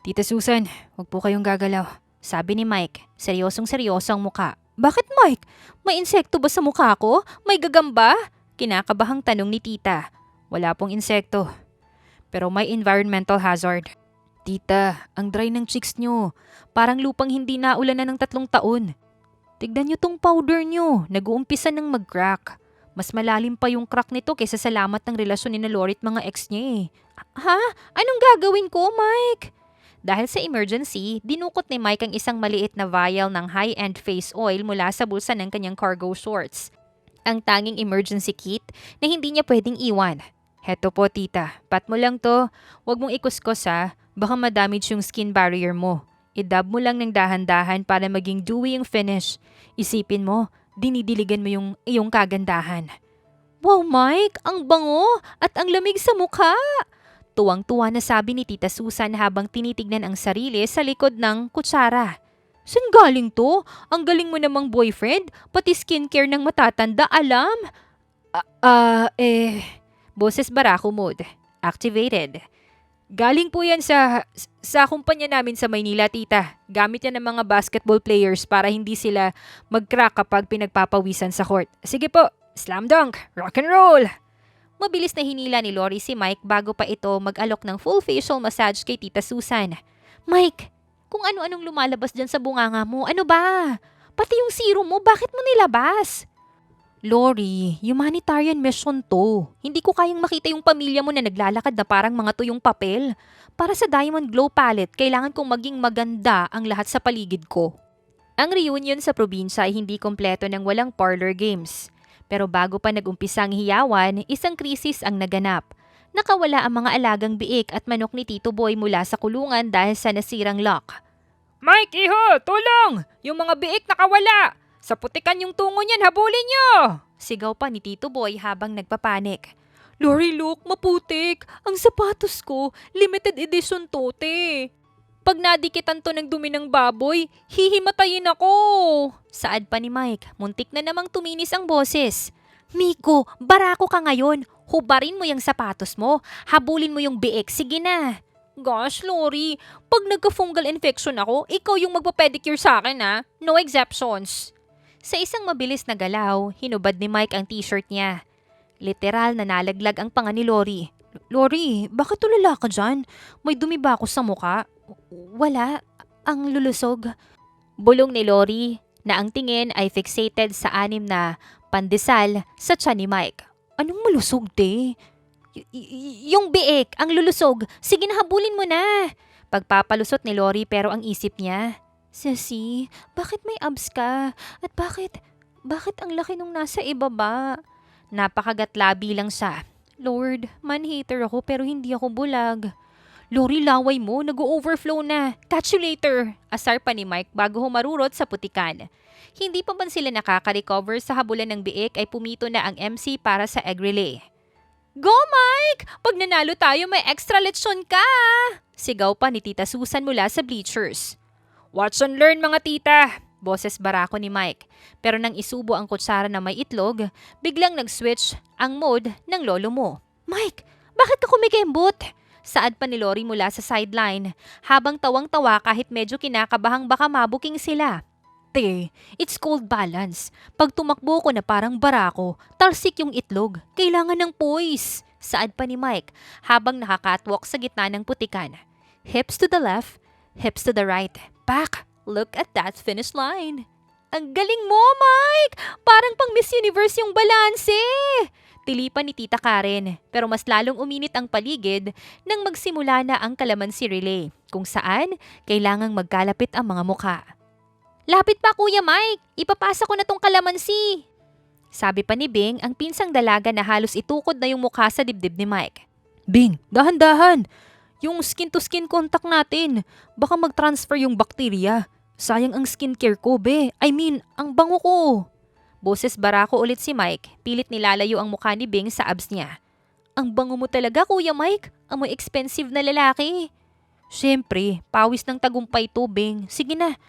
Tita Susan, huwag po kayong gagalaw. Sabi ni Mike, seryosong-seryoso ang muka. Bakit, Mike? May insekto ba sa mukha ko? May gagamba? Kinakabahang tanong ni Tita. Wala pong insekto. Pero may environmental hazard. Tita, ang dry ng cheeks nyo. Parang lupang hindi naulan na ng 3 taon. Tignan nyo tong powder nyo. Nag-uumpisa ng mag-crack. Mas malalim pa yung crack nito kaysa sa lamat ng relasyon ni na Lori at mga ex niya eh. Ha? Anong gagawin ko, Mike? Dahil sa emergency, dinukot ni Mike ang isang maliit na vial ng high-end face oil mula sa bulsa ng kanyang cargo shorts. Ang tanging emergency kit na hindi niya pwedeng iwan. Heto po, tita. Pat mo lang to. Huwag mong ikuskos ha. Baka madamage yung skin barrier mo. I-dab mo lang ng dahan-dahan para maging dewy yung finish. Isipin mo, dinidiligan mo yung iyong kagandahan. Wow, Mike! Ang bango at ang lamig sa mukha! Tuwang-tuwa na sabi ni Tita Susan habang tinitignan ang sarili sa likod ng kutsara. Saan galing to? Ang galing mo namang boyfriend, pati skincare ng matatanda, alam? Boses barako mode. Activated. Galing po yan sa kumpanya namin sa Maynila, tita. Gamit yan ng mga basketball players para hindi sila mag-crack kapag pinagpapawisan sa court. Sige po, slam dunk, rock and roll! Mabilis na hinila ni Lori si Mike bago pa ito mag-alok ng full facial massage kay Tita Susan. Mike, kung ano-anong lumalabas dyan sa bunganga mo, ano ba? Pati yung serum mo, bakit mo nilabas? Lori, humanitarian mission to. Hindi ko kayang makita yung pamilya mo na naglalakad na parang mga tuyong papel. Para sa Diamond Glow Palette, kailangan kong maging maganda ang lahat sa paligid ko. Ang reunion sa probinsya ay hindi kompleto ng walang parlor games. Pero bago pa nag-umpisa ang hiyawan, isang krisis ang naganap. Nakawala ang mga alagang biik at manok ni Tito Boy mula sa kulungan dahil sa nasirang lock. Mike, iho! Tulong! Yung mga biik nakawala! Sa putikan yung tungo niyan, habulin niyo! Sigaw pa ni Tito Boy habang nagpapanik. Lori, look, maputik! Ang sapatos ko, limited edition to, te! Pag nadikitan to ng dumi ng baboy, hihimatayin ako. Saad pa ni Mike, muntik na namang tuminis ang boses. Miko, barako ka ngayon. Hubarin mo yung sapatos mo. Habulin mo yung biik. Sige na. Gosh, Lori, pag nagka-fungal infection ako, ikaw yung magpa-pedicure sa akin ha. No exceptions. Sa isang mabilis na galaw, hinubad ni Mike ang t-shirt niya. Literal na nalaglag ang panga ni Lori. Lori, bakit tulala ka dyan? May dumi ba ako sa muka? Wala. Ang lulusog. Bulong ni Lori na ang tingin ay fixated sa anim na pandesal sa tiyan ni Mike. Anong malusog, te? Yung biik, ang lulusog. Sige na, habulin mo na. Pagpapalusot ni Lori pero ang isip niya, Ceci, bakit may abs ka? At bakit ang laki nung nasa ibaba? Napakagatlabi lang siya. Lord, man-hater ako pero hindi ako bulag. Lori, laway mo, nag-overflow na. Catch you later. Asar pa ni Mike bago humarurot sa putikan. Hindi pa man sila nakaka-recover sa habulan ng biik ay pumito na ang MC para sa egg relay. Go, Mike! Pag nanalo tayo, may extra lechon ka! Sigaw pa ni Tita Susan mula sa bleachers. Watch and learn, mga tita! Boses barako ni Mike. Pero nang isubo ang kutsara na may itlog, biglang nag-switch ang mode ng lolo mo. Mike, bakit ka kumikembot? Saad pa ni Lori mula sa sideline, habang tawang-tawa kahit medyo kinakabahang baka mabuking sila. Te, it's called balance. Pag tumakbo ko na parang barako, talsik yung itlog. Kailangan ng poise. Saad pa ni Mike, habang nakakatwalk sa gitna ng putikan. Hips to the left, hips to the right. Back, look at that finish line. Ang galing mo, Mike! Parang pang Miss Universe yung balanse! Tilipan ni Tita Karen, pero mas lalong uminit ang paligid nang magsimula na ang kalamansi relay, kung saan kailangang magkalapit ang mga mukha. Lapit pa, Kuya Mike! Ipapasa ko na tong kalamansi! Sabi pa ni Bing, ang pinsang dalaga na halos itukod na yung mukha sa dibdib ni Mike. Bing, dahan-dahan! Yung skin-to-skin contact natin, baka mag-transfer yung bakterya. Sayang ang skincare ko, be. I mean, ang bango ko. Boses barako ulit si Mike, pilit nilalayo ang mukha ni Bing sa abs niya. Ang bango mo talaga, Kuya Mike. Amoy expensive na lalaki. Siyempre, pawis ng tagumpay to, Bing. Sige na.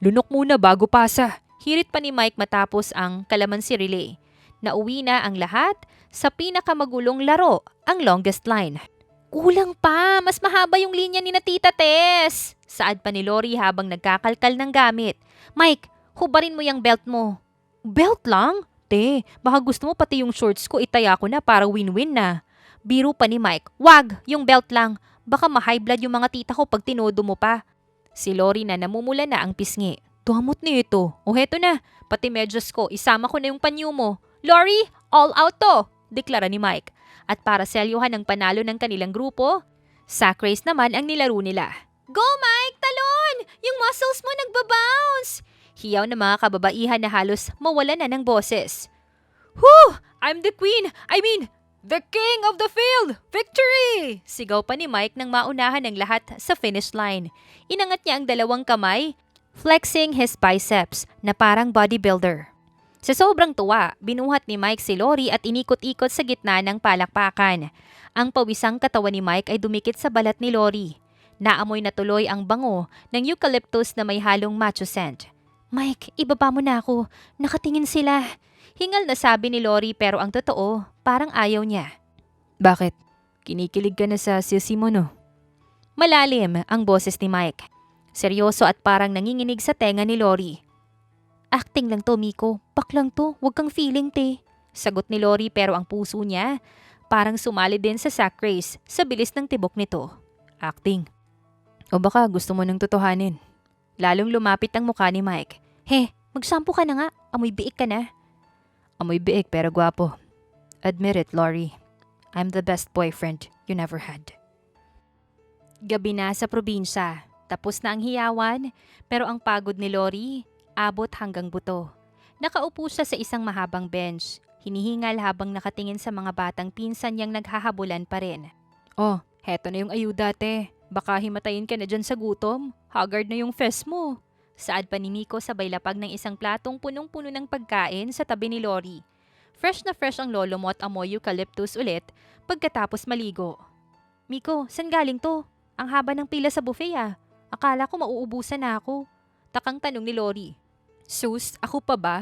Lunok muna bago pasa. Hirit pa ni Mike matapos ang kalamansi relay. Nauwi na ang lahat sa pinakamagulong laro, ang longest line. Kulang pa, mas mahaba yung linya ni na Tita Tess. Saad pa ni Lori habang nagkakalkal ng gamit. Mike, hubarin mo yung belt mo. Belt lang? Te, baka gusto mo pati yung shorts ko itaya ko na para win-win na. Biro pa ni Mike, wag, yung belt lang. Baka ma-high blood yung mga tita ko pag tinodo mo pa. Si Lori na namumula na ang pisngi. Damot nito. O heto na, pati medyas ko, isama ko na yung panyo mo. Lori, all out to, deklara ni Mike. At para selyuhan ang panalo ng kanilang grupo, sack race naman ang nilaro nila. Go Mike, talon! Yung muscles mo nagbabounce! Hiyaw ng mga kababaihan na halos mawala na ng boses. Whew! I'm the queen! I mean, the king of the field! Victory! Sigaw pa ni Mike nang maunahan ng lahat sa finish line. Inangat niya ang dalawang kamay, flexing his biceps na parang bodybuilder. Sa sobrang tuwa, binuhat ni Mike si Lori at inikot-ikot sa gitna ng palakpakan. Ang pawisang katawan ni Mike ay dumikit sa balat ni Lori. Naamoy na tuloy ang bango ng eucalyptus na may halong macho scent. Mike, ibaba mo na ako. Nakatingin sila. Hingal na sabi ni Lori pero ang totoo, parang ayaw niya. Bakit? Kinikilig ka na sa sisi mo, no? Malalim ang boses ni Mike. Seryoso at parang nanginginig sa tenga ni Lori. Acting lang to, Miko. Pak lang to. Huwag kang feeling, te. Sagot ni Lori pero ang puso niya parang sumali din sa sack race sa bilis ng tibok nito. Acting. O baka gusto mo nang totohanin? Lalong lumapit ang mukha ni Mike. He, magsampo ka na nga. Amoy biik ka na. Amoy biik pero gwapo. Admit it, Lori. I'm the best boyfriend you never had. Gabi na sa probinsya. Tapos na ang hiyawan, pero ang pagod ni Lori, abot hanggang buto. Nakaupo siya sa isang mahabang bench. Hinihingal habang nakatingin sa mga batang pinsan niyang naghahabulan pa rin. Oh, heto na yung ayuda, te. Baka himatayin ka na dyan sa gutom. Haggard na yung fest mo. Saad pa ni Miko sabay lapag ng isang platong punong-puno ng pagkain sa tabi ni Lori. Fresh na fresh ang lolo mo at amoy eucalyptus ulit pagkatapos maligo. Miko, saan galing to? Ang haba ng pila sa buffet ah. Akala ko mauubusan na ako. Takang tanong ni Lori. Sus, ako pa ba?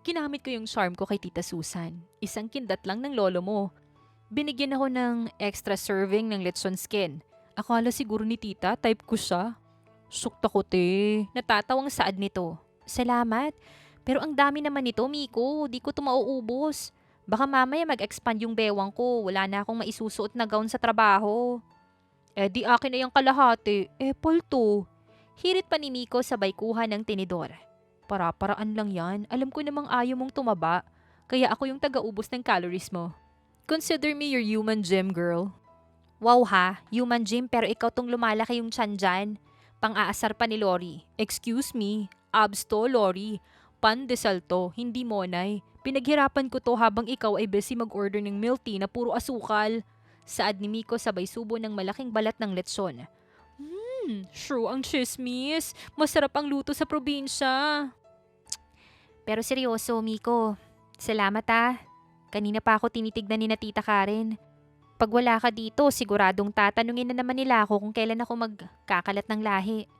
Ginamit ko yung charm ko kay Tita Susan. Isang kindat lang ng lolo mo. Binigyan ako ng extra serving ng lechon skin. Akala siguro ni Tita, type ko siya. Sukta ko, te. Natatawang saad nito. Salamat. Pero ang dami naman nito, Miko. Di ko ito mauubos. Baka mamaya mag-expand yung bewang ko. Wala na akong maisusuot na gown sa trabaho. Di akin na yung kalahati. Apple to. Hirit pa ni Miko sabay kuha ng tinidor. Para-paraan lang yan. Alam ko namang ayaw mong tumaba. Kaya ako yung taga-ubos ng calories mo. Consider me your human gym, girl. Wow ha, human gym pero ikaw tong lumalaki yung tiyan dyan. Pang-aasar pa ni Lori. Excuse me. Abs to, Lori. Pandesal to, hindi monay. Pinaghirapan ko to habang ikaw ay busy mag-order ng milk tea na puro asukal. Saad ni Miko sabay subo ng malaking balat ng lechon. True ang chismis. Masarap ang luto sa probinsya. Pero seryoso, Miko. Salamat ah. Kanina pa ako tinitignan ni na Tita Karen. Pag wala ka dito, siguradong tatanungin na naman nila ako kung kailan ako magkakalat ng lahi.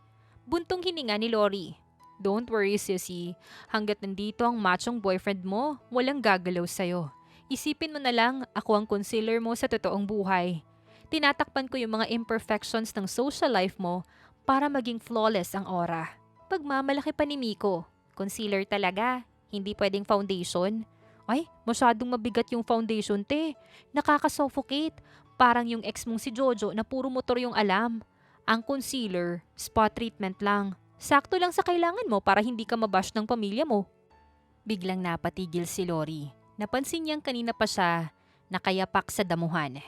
Buntong hininga ni Lori. Don't worry, sissy. Hanggat nandito ang machong boyfriend mo, walang gagalaw sa'yo. Isipin mo na lang, ako ang concealer mo sa totoong buhay. Tinatakpan ko yung mga imperfections ng social life mo para maging flawless ang aura. Pagmamalaki pa ni Miko. Concealer talaga, hindi pwedeng foundation. Ay, masyadong mabigat yung foundation, te. Nakaka-suffocate. Parang yung ex mong si Jojo na puro motor yung alam. Ang concealer, spot treatment lang. Sakto lang sa kailangan mo para hindi ka mabash ng pamilya mo. Biglang napatigil si Lori. Napansin niyang kanina pa siya nakayapak sa damuhan.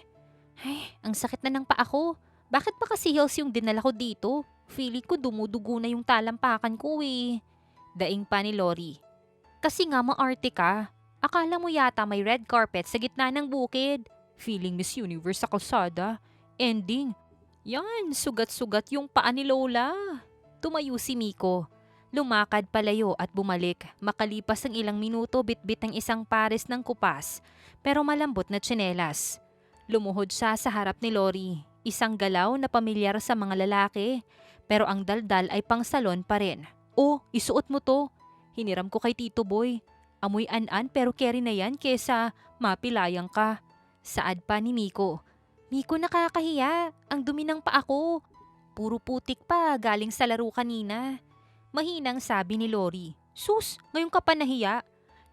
Ay, ang sakit na ng paa ko. Bakit pa kasi heels yung dinala ko dito? Feeling ko dumudugo na yung talampakan ko eh. Daing pa ni Lori. Kasi nga maarte ka. Akala mo yata may red carpet sa gitna ng bukid. Feeling Miss Universe sa kalsada. Ending. Yan, sugat-sugat yung paa ni Lola. Tumayo si Miko. Lumakad palayo at bumalik. Makalipas ang ilang minuto, bitbit ang isang pares ng kupas. Pero malambot na tsinelas. Lumuhod siya sa harap ni Lori. Isang galaw na pamilyar sa mga lalaki. Pero ang daldal ay pang salon pa rin. Oh, isuot mo to. Hiniram ko kay Tito Boy. Amoy an-an pero carry na yan kesa mapilayang ka. Saad pa ni Miko. Miko, nakakahiya. Ang dumi ng paa ko. Puro putik pa galing sa laro kanina. Mahinang sabi ni Lori. Sus, ngayon ka pa nahiya.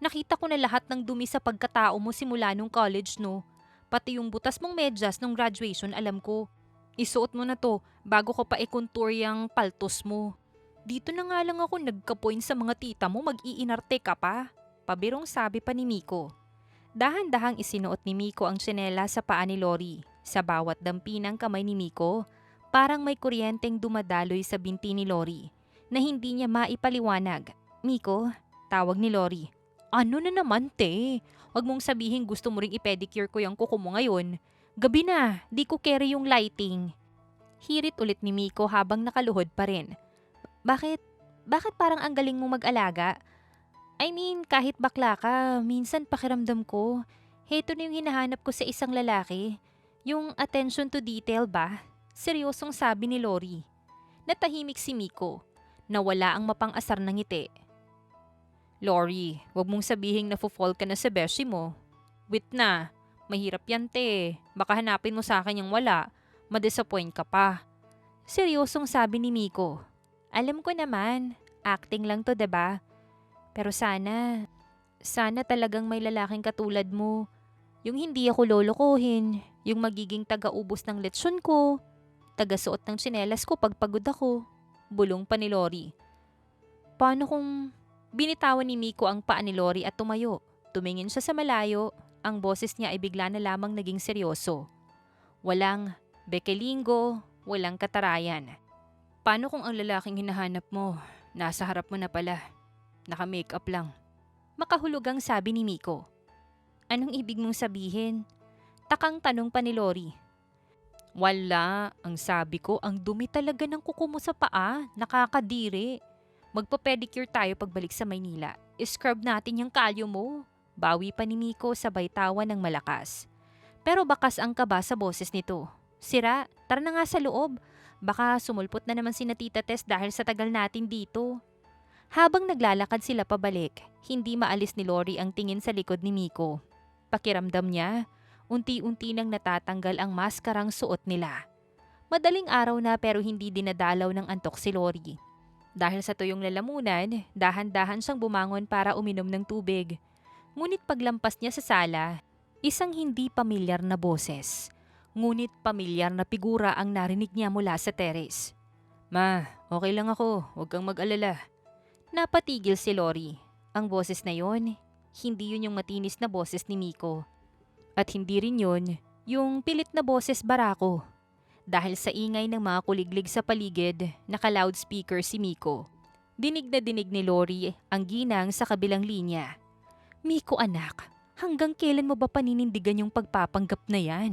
Nakita ko na lahat ng dumi sa pagkatao mo simula nung college, no? Pati yung butas mong medyas nung graduation alam ko. Isuot mo na to bago ko pa i-contour yung paltos mo. Dito na nga lang ako nagka-point sa mga tita mo, mag-iinarte ka pa. Pabirong sabi pa ni Miko. Dahan-dahang isinuot ni Miko ang tsinela sa paa ni Lori. Sa bawat dampi ng kamay ni Miko, parang may kuryenteng dumadaloy sa binti ni Lori na hindi niya maipaliwanag. Miko, tawag ni Lori. Ano na naman, te? Huwag mong sabihin gusto mo ring i-pedicure ko yung kuko mo ngayon. Gabi na, di ko carry yung lighting. Hirit ulit ni Miko habang nakaluhod pa rin. Bakit parang ang galing mo mag-alaga? I mean, kahit bakla ka, minsan pakiramdam ko, heto na yung hinahanap ko sa isang lalaki. Yung attention to detail ba? Seryosong sabi ni Lori. Natahimik si Miko. Nawala ang mapang-asar ng ngiti. Lori, wag mong sabihing na-fall ka na sa beshi mo. Wait na, mahirap yan te. Baka hanapin mo sa akin yung wala. Ma-disappoint ka pa. Seryosong sabi ni Miko. Alam ko naman, acting lang to, 'di ba? Pero sana talagang may lalaking katulad mo. Yung hindi ako lolokohin, yung magiging taga-ubos ng lechon ko, taga-suot ng tsinelas ko pag pagod ako. Bulong pa ni Lori. Paano kung binitawan ni Miko ang paa ni Lori at tumayo? Tumingin siya sa malayo, ang boses niya ay bigla na lamang naging seryoso. Walang bekelingo, walang katarayan. Paano kung ang lalaking hinahanap mo, nasa harap mo na pala? Naka-makeup lang. Makahulugang sabi ni Miko. Anong ibig mong sabihin? Takang tanong pa ni Lori. Wala, ang sabi ko, ang dumi talaga ng kuko mo sa paa, nakakadiri. Magpa-pedicure tayo pagbalik sa Maynila. I-scrub natin yung kalyo mo. Bawi pa ni Miko sabay tawa ng malakas. Pero bakas ang kaba sa boses nito. Sira, tara na nga sa loob. Baka sumulpot na naman si na Tita Tess dahil sa tagal natin dito. Habang naglalakad sila pabalik, hindi maalis ni Lori ang tingin sa likod ni Miko. Pakiramdam niya, unti-unti nang natatanggal ang maskarang suot nila. Madaling araw na pero hindi dinadalaw ng antok si Lori. Dahil sa tuyong lalamunan, dahan-dahan siyang bumangon para uminom ng tubig. Ngunit paglampas niya sa sala, isang hindi pamilyar na boses. Ngunit pamilyar na figura ang narinig niya mula sa terrace. "Ma, okay lang ako. Huwag kang mag-alala." Napatigil si Lori. Ang boses na yon, hindi yun yung matinis na boses ni Miko. At hindi rin yun yung pilit na boses barako. Dahil sa ingay ng mga kuliglig sa paligid, naka-loudspeaker si Miko. Dinig na dinig ni Lori ang ginang sa kabilang linya. "Miko anak, hanggang kailan mo ba paninindigan yung pagpapanggap na yan?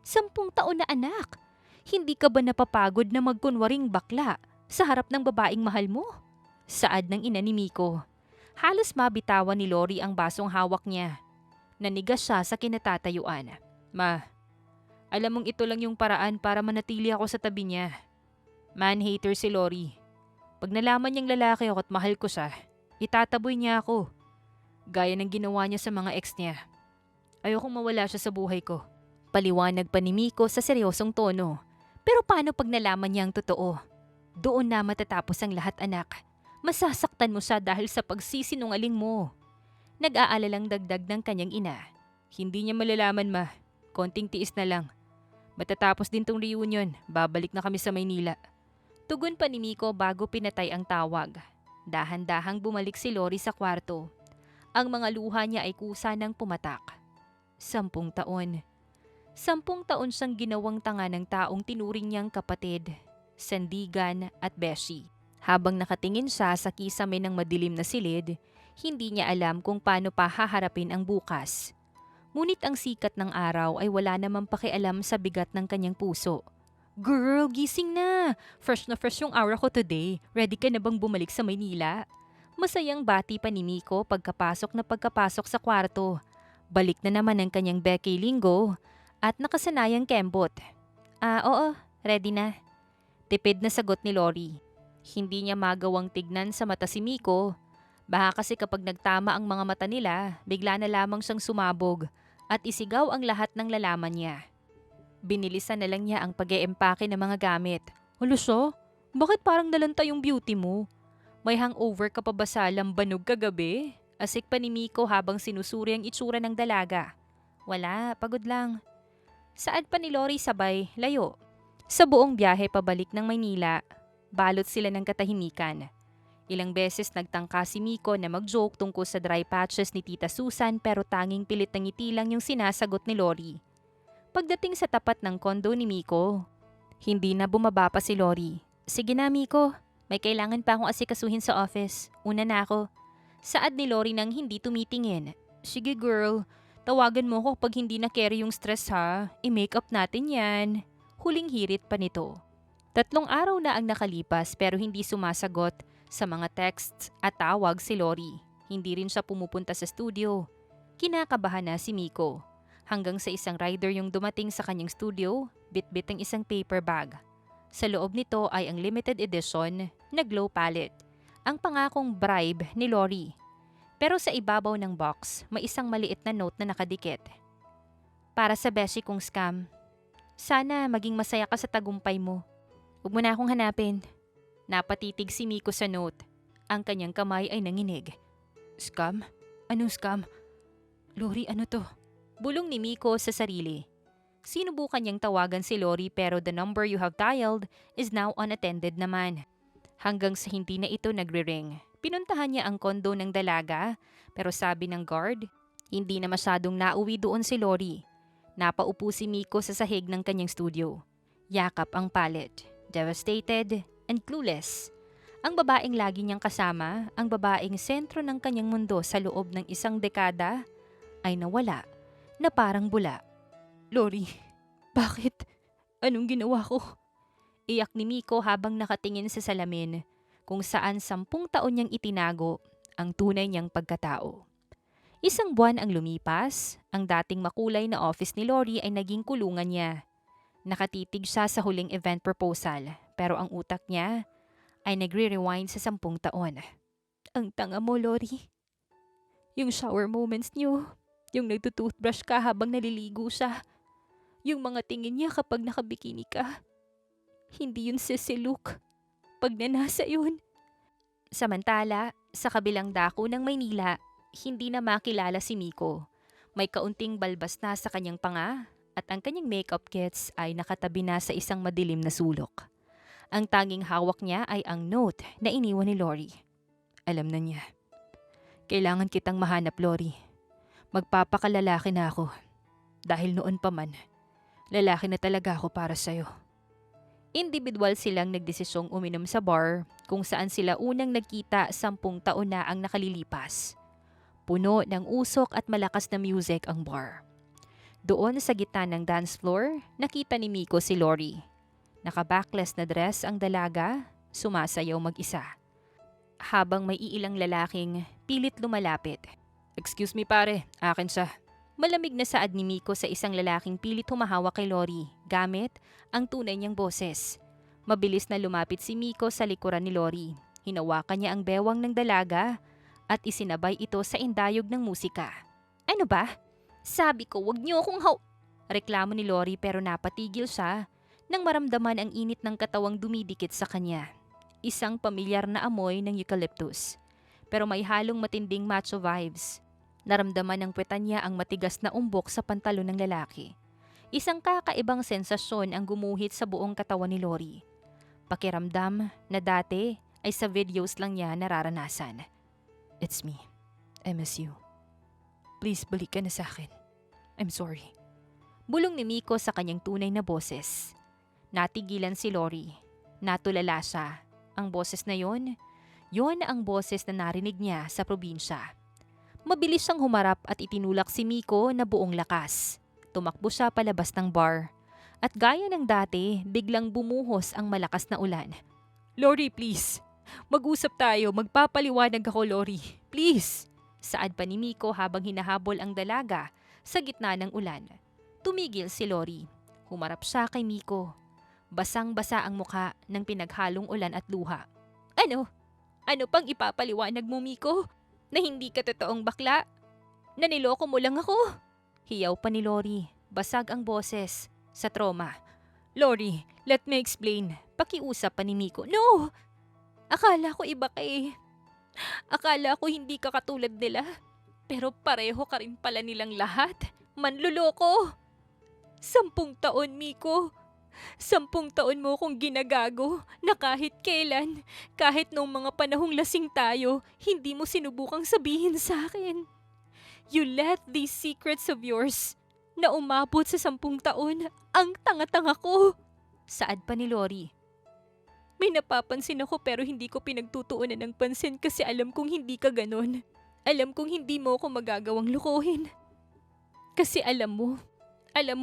10 taon na anak. Hindi ka ba napapagod na magkunwaring bakla sa harap ng babaeng mahal mo?" Saad ng ina ni Miko. Halos mabitawan ni Lori ang basong hawak niya. Nanigas siya sa kinatatayuan. "Ma, alam mong ito lang yung paraan para manatili ako sa tabi niya." Man-hater si Lori. Pag nalaman niyang lalaki ako at mahal ko siya, itataboy niya ako. Gaya ng ginawa niya sa mga ex niya. Ayokong mawala siya sa buhay ko. Paliwanag pa ni Miko sa seryosong tono. Pero paano pag nalaman niya ang totoo? Doon na matatapos ang lahat, anak. Masasaktan mo siya dahil sa pagsisinungaling mo. Nag-aalalang dagdag ng kanyang ina. "Hindi niya malalaman, ma. Konting tiis na lang. Matatapos din tong reunion, babalik na kami sa Maynila." Tugon pa ni Miko bago pinatay ang tawag. Dahan-dahang bumalik si Lori sa kwarto. Ang mga luha niya ay kusa ng pumatak. 10 taon. 10 taon siyang ginawang tanga ng taong tinuring niyang kapatid, sandigan at beshi. Habang nakatingin siya sa kisame ng madilim na silid, hindi niya alam kung paano pa haharapin ang bukas. Ngunit ang sikat ng araw ay wala namang pakialam sa bigat ng kanyang puso. "Girl, gising na! Fresh na fresh yung aura ko today. Ready ka na bang bumalik sa Maynila?" Masayang bati pa ni Miko pagkapasok sa kwarto. Balik na naman ang kanyang Becky Linggo at nakasanayang kembot. Oo, ready na." Tipid na sagot ni Lori. Hindi niya magawang tignan sa mata si Miko. Baka kasi kapag nagtama ang mga mata nila, bigla na lamang siyang sumabog at isigaw ang lahat ng lalaman niya. Binilisan na lang niya ang pag-eempake ng mga gamit. "Aluso, bakit parang nalanta yung beauty mo? May hangover ka pa ba sa lambanog kagabi?" Asik pa ni Miko habang sinusuri ang itsura ng dalaga. "Wala, pagod lang." Saad pa ni Lori sabay layo. Sa buong biyahe pabalik ng Maynila, balot sila ng katahimikan. Ilang beses nagtangka si Miko na mag-joke tungkol sa dry patches ni Tita Susan pero tanging pilit na ngiti lang yung sinasagot ni Lori. Pagdating sa tapat ng kondo ni Miko, hindi na bumaba pa si Lori. "Sige na Miko, may kailangan pa akong asikasuhin sa office. Una na ako." Saad ni Lori nang hindi tumitingin. "Sige girl, tawagan mo ko pag hindi na carry yung stress ha. I-makeup natin yan." Huling hirit pa nito. 3 araw na ang nakalipas pero hindi sumasagot sa mga texts at tawag si Lori. Hindi rin siya pumupunta sa studio. Kinakabahan na si Miko. Hanggang sa isang rider yung dumating sa kanyang studio, bit-bit ang isang paper bag. Sa loob nito ay ang limited edition na glow palette, ang pangakong bribe ni Lori. Pero sa ibabaw ng box, may isang maliit na note na nakadikit. "Para sa beshi kong scam. Sana maging masaya ka sa tagumpay mo. Huwag mo na akong hanapin." Napatitig si Miko sa note. Ang kanyang kamay ay nanginig. "Scam? Anong scam? Lori, ano to?" Bulong ni Miko sa sarili. Sinubukan niyang tawagan si Lori pero the number you have dialed is now unattended naman. Hanggang sa hindi na ito nagre-ring. Pinuntahan niya ang kondo ng dalaga pero sabi ng guard, hindi na masyadong nauwi doon si Lori. Napaupo si Miko sa sahig ng kanyang studio. Yakap ang palette. Devastated and clueless. Ang babaeng lagi niyang kasama, ang babaeng sentro ng kanyang mundo sa loob ng 1 dekada, ay nawala na parang bula. "Lori, bakit? Anong ginawa ko?" Iyak ni Miko habang nakatingin sa salamin kung saan 10 taon niyang itinago ang tunay niyang pagkatao. 1 buwan ang lumipas, ang dating makulay na office ni Lori ay naging kulungan niya. Nakatitig siya sa huling event proposal Pero ang utak niya ay nagre-rewind sa 10 taon. Ang tanga mo, Lori. Yung shower moments niyo, yung nagtutoothbrush ka habang naliligo siya, yung mga tingin niya kapag nakabikini ka. Hindi yun sisiluk. Pag nanasa yun. Samantala, sa kabilang dako ng Maynila, hindi na makilala si Miko. May kaunting balbas na sa kanyang panga at ang kanyang makeup kits ay nakatabi na sa isang madilim na sulok. Ang tanging hawak niya ay ang note na iniwan ni Lori. Alam na niya. Kailangan kitang mahanap, Lori. Magpapakalalaki na ako. Dahil noon pa man, lalaki na talaga ako para sa'yo. Individual silang nagdesisyong uminom sa bar kung saan sila unang nagkita 10 taon na ang nakalilipas. Puno ng usok at malakas na music ang bar. Doon sa gitna ng dance floor, nakita ni Miko si Lori. Naka-backless na dress ang dalaga, sumasayaw mag-isa. Habang may iilang lalaking pilit lumalapit. Excuse me pare, akin siya. Malamig na saad ni Miko sa isang lalaking pilit humahawak kay Lori gamit ang tunay niyang boses. Mabilis na lumapit si Miko sa likuran ni Lori. Hinawakan niya ang bewang ng dalaga at isinabay ito sa indayog ng musika. Ano ba? Sabi ko, wag niyo akong Reklamo ni Lori pero napatigil siya nang maramdaman ang init ng katawang dumidikit sa kanya. Isang pamilyar na amoy ng eucalyptus. Pero may halong matinding macho vibes. Naramdaman ng puwetan niya ang matigas na umbok sa pantalon ng lalaki. Isang kakaibang sensasyon ang gumuhit sa buong katawan ni Lori. Pakiramdam na dati ay sa videos lang niya nararanasan. It's me. I miss you. Please balik ka na sa akin. I'm sorry. Bulong ni Miko sa kanyang tunay na boses. Natigilan si Lori. Natulala siya. Ang boses na yon ang boses na narinig niya sa probinsya. Mabilis siyang humarap at itinulak si Miko na buong lakas. Tumakbo siya palabas ng bar. At gaya ng dati, biglang bumuhos ang malakas na ulan. Lori, please. Mag-usap tayo. Magpapaliwanag ako, Lori. Please. Saad pa ni Miko habang hinahabol ang dalaga sa gitna ng ulan. Tumigil si Lori. Humarap siya kay Miko. Basang-basa ang muka ng pinaghalong ulan at luha. Ano? Ano pang ipapaliwanag mo, Miko? Na hindi ka totoong bakla? Na niloko mo lang ako? Hiyaw pa ni Lori. Basag ang boses sa trauma. Lori, let me explain. Pakiusap pa ni Miko. No! Akala ko iba ka eh. Akala ko hindi ka katulad nila. Pero pareho ka rin pala nilang lahat. Manluloko. 10 taon, Miko. 10 taon mo kong ginagago na kahit kailan, kahit noong mga panahong lasing tayo, hindi mo sinubukang sabihin sa akin. You let these secrets of yours na umabot sa 10 taon, ang tanga-tanga ko. Saad pa ni Lori. May napapansin ako pero hindi ko pinagtutuunan ng pansin kasi alam kong hindi ka ganon. Alam kong hindi mo ako magagawang lukuhin. Kasi alam mo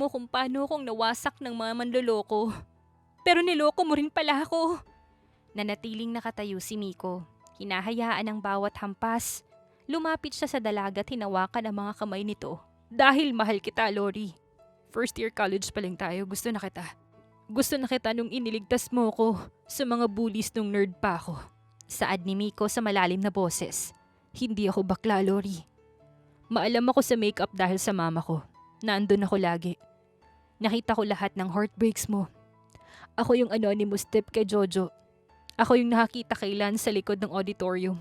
kung paano akong nawasak ng mga manloloko. Pero niloko mo rin pala ako. Nanatiling nakatayo si Miko. Hinahayaan ang bawat hampas. Lumapit siya sa dalaga at hinawakan ang mga kamay nito. Dahil mahal kita, Lori. First year college pa lang tayo, gusto na kita. Gusto na kita nung iniligtas mo ko sa mga bullies nung nerd pa ako. Saad ni Miko sa malalim na boses. Hindi ako bakla, Lori. Maalam ako sa makeup dahil sa mama ko. Nandun ako lagi. Nakita ko lahat ng heartbreaks mo. Ako yung anonymous tip kay Jojo. Ako yung nakakita kay Lance sa likod ng auditorium.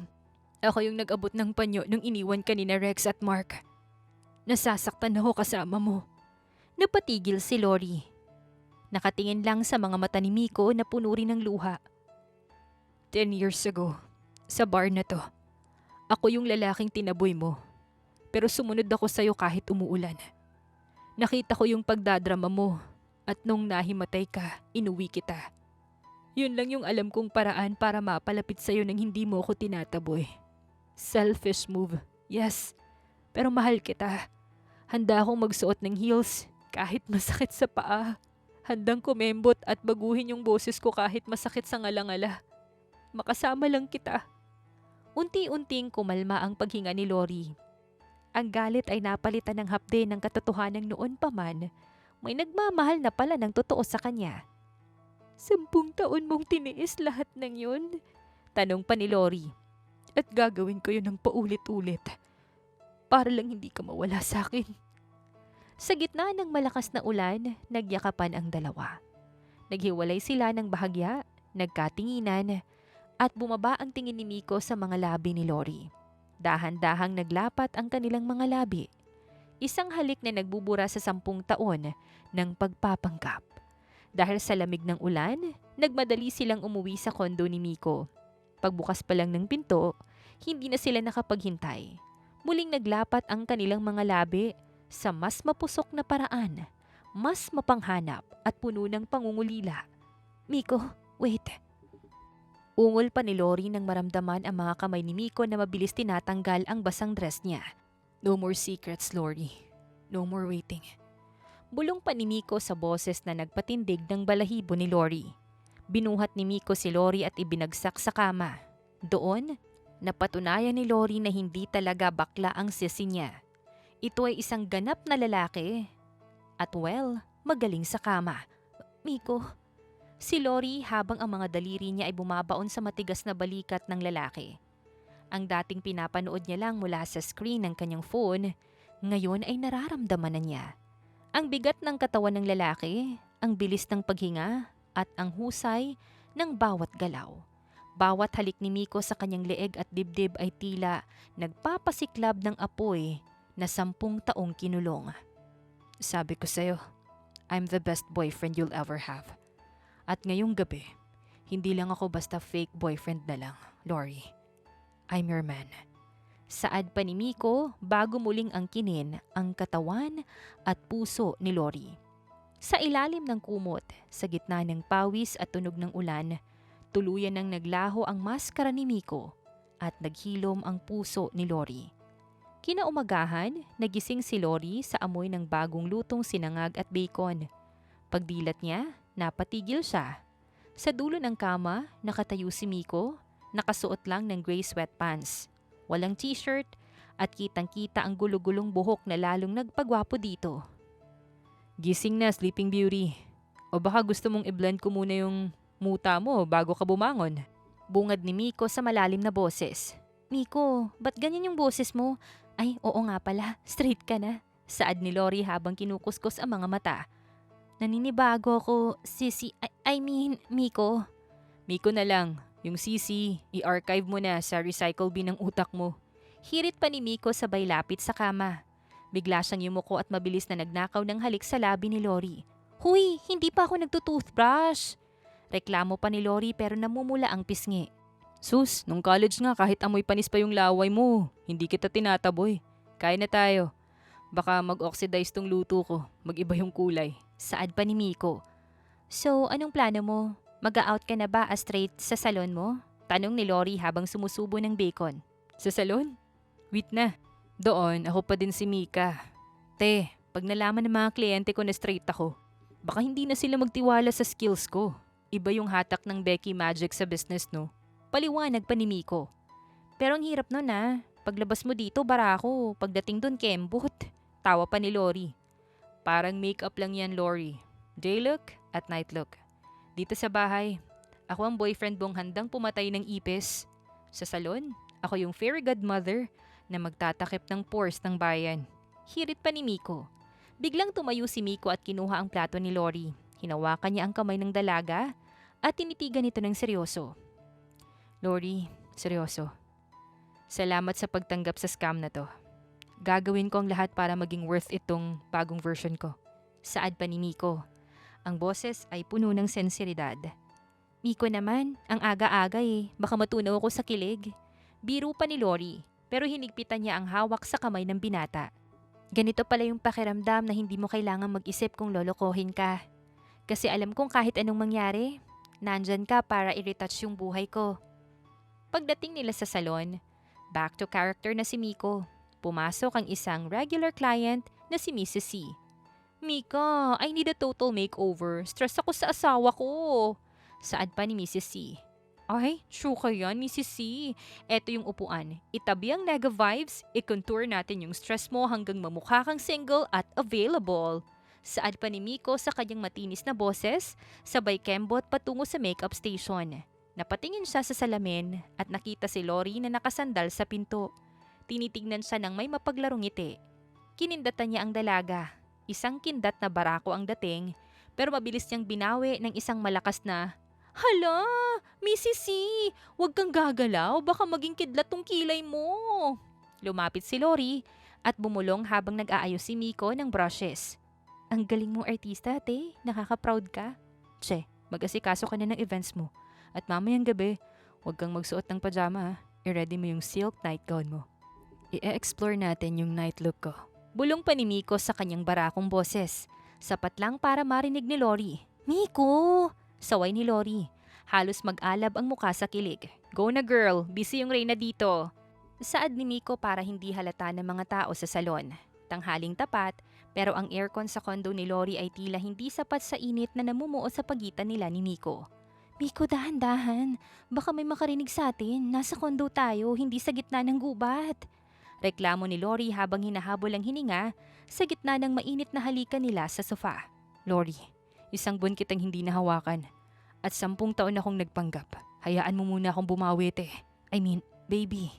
Ako yung nag-abot ng panyo nung iniwan ka ni Rex at Mark. Nasasaktan ako kasama mo. Napatigil si Lori. Nakatingin lang sa mga mata ni Miko na puno rin ng luha. 10 years ago, sa bar na to, ako yung lalaking tinaboy mo. Pero sumunod ako sa'yo kahit umuulan. Nakita ko yung pagdadrama mo at nung nahimatay ka, inuwi kita. Yun lang yung alam kong paraan para mapalapit sa'yo nang hindi mo ako tinataboy. Selfish move, yes. Pero mahal kita. Handa akong magsuot ng heels kahit masakit sa paa. Handang kumembot at baguhin yung boses ko kahit masakit sa ngalangala. Makasama lang kita. Unti-unting kumalma ang paghinga ni Lori. Ang galit ay napalitan ng hapde ng katotohanan noon pa man, may nagmamahal na pala ng totoo sa kanya. 10 taon mong tiniis lahat ng yun? Tanong pa ni Lori. At gagawin ko yun ng paulit-ulit. Para lang hindi ka mawala sa akin. Sa gitna ng malakas na ulan, nagyakapan ang dalawa. Naghiwalay sila ng bahagya, nagkatinginan, at bumaba ang tingin ni Miko sa mga labi ni Lori. Dahan-dahang naglapat ang kanilang mga labi. Isang halik na nagbubura sa 10 taon ng pagpapanggap. Dahil sa lamig ng ulan, nagmadali silang umuwi sa kondo ni Miko. Pagbukas pa lang ng pinto, hindi na sila nakapaghintay. Muling naglapat ang kanilang mga labi sa mas mapusok na paraan, mas mapanghanap at puno ng pangungulila. Miko, wait. Ungol pa ni Lori nang maramdaman ang mga kamay ni Miko na mabilis tinatanggal ang basang dress niya. No more secrets, Lori. No more waiting. Bulong pa ni Miko sa boses na nagpatindig ng balahibo ni Lori. Binuhat ni Miko si Lori at ibinagsak sa kama. Doon, napatunayan ni Lori na hindi talaga bakla ang sisi niya. Ito ay isang ganap na lalaki. At magaling sa kama. Miko. Si Lori habang ang mga daliri niya ay bumabaon sa matigas na balikat ng lalaki. Ang dating pinapanood niya lang mula sa screen ng kanyang phone, ngayon ay nararamdaman na niya. Ang bigat ng katawan ng lalaki, ang bilis ng paghinga, at ang husay ng bawat galaw. Bawat halik ni Miko sa kanyang leeg at dibdib ay tila nagpapasiklab ng apoy na 10 taong kinulong. Sabi ko sa'yo, I'm the best boyfriend you'll ever have. At ngayong gabi, hindi lang ako basta fake boyfriend na lang, Lori. I'm your man. Saad pa ni Miko bago muling angkinin ang katawan at puso ni Lori. Sa ilalim ng kumot, sa gitna ng pawis at tunog ng ulan, tuluyan nang naglaho ang maskara ni Miko at naghilom ang puso ni Lori. Kinaumagahan, nagising si Lori sa amoy ng bagong lutong sinangag at bacon. Pagdilat niya, napatigil siya. Sa dulo ng kama, nakatayo si Miko, nakasuot lang ng gray sweatpants. Walang t-shirt at kitang-kita ang gulo-gulong buhok na lalong nagpagwapo dito. Gising na, Sleeping Beauty. O baka gusto mong i-blend ko muna yung muta mo bago ka bumangon? Bungad ni Miko sa malalim na boses. Miko, ba't ganyan yung boses mo? Ay, oo nga pala, straight ka na. Saad ni Lori habang kinukuskus ang mga mata. Naninibago ako, sisi, I mean, Miko. Miko na lang. Yung CC, i-archive mo na sa recycle bin ng utak mo. Hirit pa ni Miko sabay lapit sa kama. Bigla siyang yumuko at mabilis na nagnakaw ng halik sa labi ni Lori. Huy, hindi pa ako nagtutoothbrush. Reklamo pa ni Lori pero namumula ang pisngi. Sus, nung college nga kahit amoy panis pa yung laway mo, hindi kita tinataboy. Kaya na tayo. Baka mag-oxidize tong luto ko, mag-iba yung kulay. Saad pa ni Miko. So, anong plano mo? Mag-out ka na ba straight sa salon mo? Tanong ni Lori habang sumusubo ng bacon. Sa salon? Wait na. Doon, ako pa din si Mika. Te, pag nalaman ng mga kliyente ko na straight ako, baka hindi na sila magtiwala sa skills ko. Iba yung hatak ng Becky Magic sa business, no? Paliwanag pa ni Miko. Pero ang hirap nun Paglabas mo dito, barako. Pagdating dun, kembot. Tawa pa ni Lori. Parang makeup lang yan, Lori. Day look at night look. Dito sa bahay, ako ang boyfriend mong handang pumatay ng ipis. Sa salon, ako yung fairy godmother na magtatakip ng pores ng bayan. Hirit pa ni Miko. Biglang tumayo si Miko at kinuha ang plato ni Lori. Hinawakan niya ang kamay ng dalaga at tinitigan ito ng seryoso. Lori, seryoso. Salamat sa pagtanggap sa scam na to. Gagawin ko ang lahat para maging worth itong bagong version ko. Saad pa ni Miko. Ang boses ay puno ng sensiridad. Miko naman, ang aga-aga baka matunaw ako sa kilig. Biro pa ni Lori, pero hinigpitan niya ang hawak sa kamay ng binata. Ganito pala yung pakiramdam na hindi mo kailangan mag-isip kung lolokohin ka. Kasi alam kong kahit anong mangyari, nandyan ka para i-retouch yung buhay ko. Pagdating nila sa salon, back to character na si Miko. Pumasok ang isang regular client na si Mrs. C. Mika, I need a total makeover. Stress ako sa asawa ko. Saad pa ni Mrs. C. Ay, true ka yan, Mrs. C. Eto yung upuan. Itabi ang nega vibes, i-contour natin yung stress mo hanggang mamukha kang single at available. Saad pa ni Miko sa kanyang matinis na boses, sabay kembot patungo sa makeup station. Napatingin siya sa salamin at nakita si Lori na nakasandal sa pinto. Tinitignan siya ng may mapaglarong ngiti. Kinindatan niya ang dalaga. Isang kindat na barako ang dating, pero mabilis niyang binawi ng isang malakas na, "Hala, Mrs. C, huwag kang gagalaw, baka maging kidlat tong kilay mo." Lumapit si Lori at bumulong habang nag-aayos si Miko ng brushes. "Ang galing mong artista, ate. Nakaka-proud ka." "Che, mag-asikaso ka na ng events mo. At mamayang gabi, huwag kang magsuot ng pajama ha. I-ready mo yung silk nightgown mo. I-explore natin yung night look ko." Bulong pa ni Miko sa kanyang barakong boses. Sapat lang para marinig ni Lori. "Miko!" Saway ni Lori. Halos mag-alab ang muka sa kilig. "Go na girl, busy yung Reyna dito." Saad ni Miko para hindi halata ng mga tao sa salon. Tanghaling tapat, pero ang aircon sa kondo ni Lori ay tila hindi sapat sa init na namumuo sa pagitan nila ni Miko. "Miko, dahan-dahan. Baka may makarinig sa atin. Nasa kondo tayo, hindi sa gitna ng gubat." Reklamo ni Lori habang hinahabol ang hininga sa gitna ng mainit na halikan nila sa sofa. "Lori, isang buwan kitang hindi nahawakan. At 10 taon akong nagpanggap. Hayaan mo muna akong bumawi, te. I mean, baby."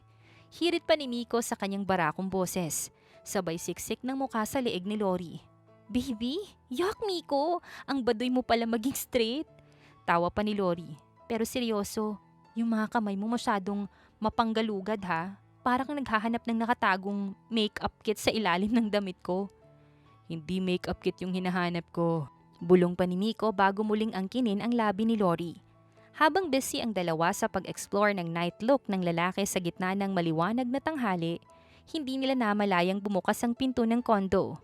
Hirit pa ni Miko sa kanyang barakong boses. Sabay siksik ng mukha sa leeg ni Lori. "Baby? Yuck, Miko! Ang baduy mo pala maging straight." Tawa pa ni Lori. "Pero seryoso, yung mga kamay mo masyadong mapanggalugad ha. Parang naghahanap ng nakatagong makeup kit sa ilalim ng damit ko." "Hindi makeup kit yung hinahanap ko." Bulong pa ni Miko bago muling angkinin ang labi ni Lori. Habang busy ang dalawa sa pag-explore ng night look ng lalaki sa gitna ng maliwanag na tanghali, hindi nila namalayang bumukas ang pinto ng kondo.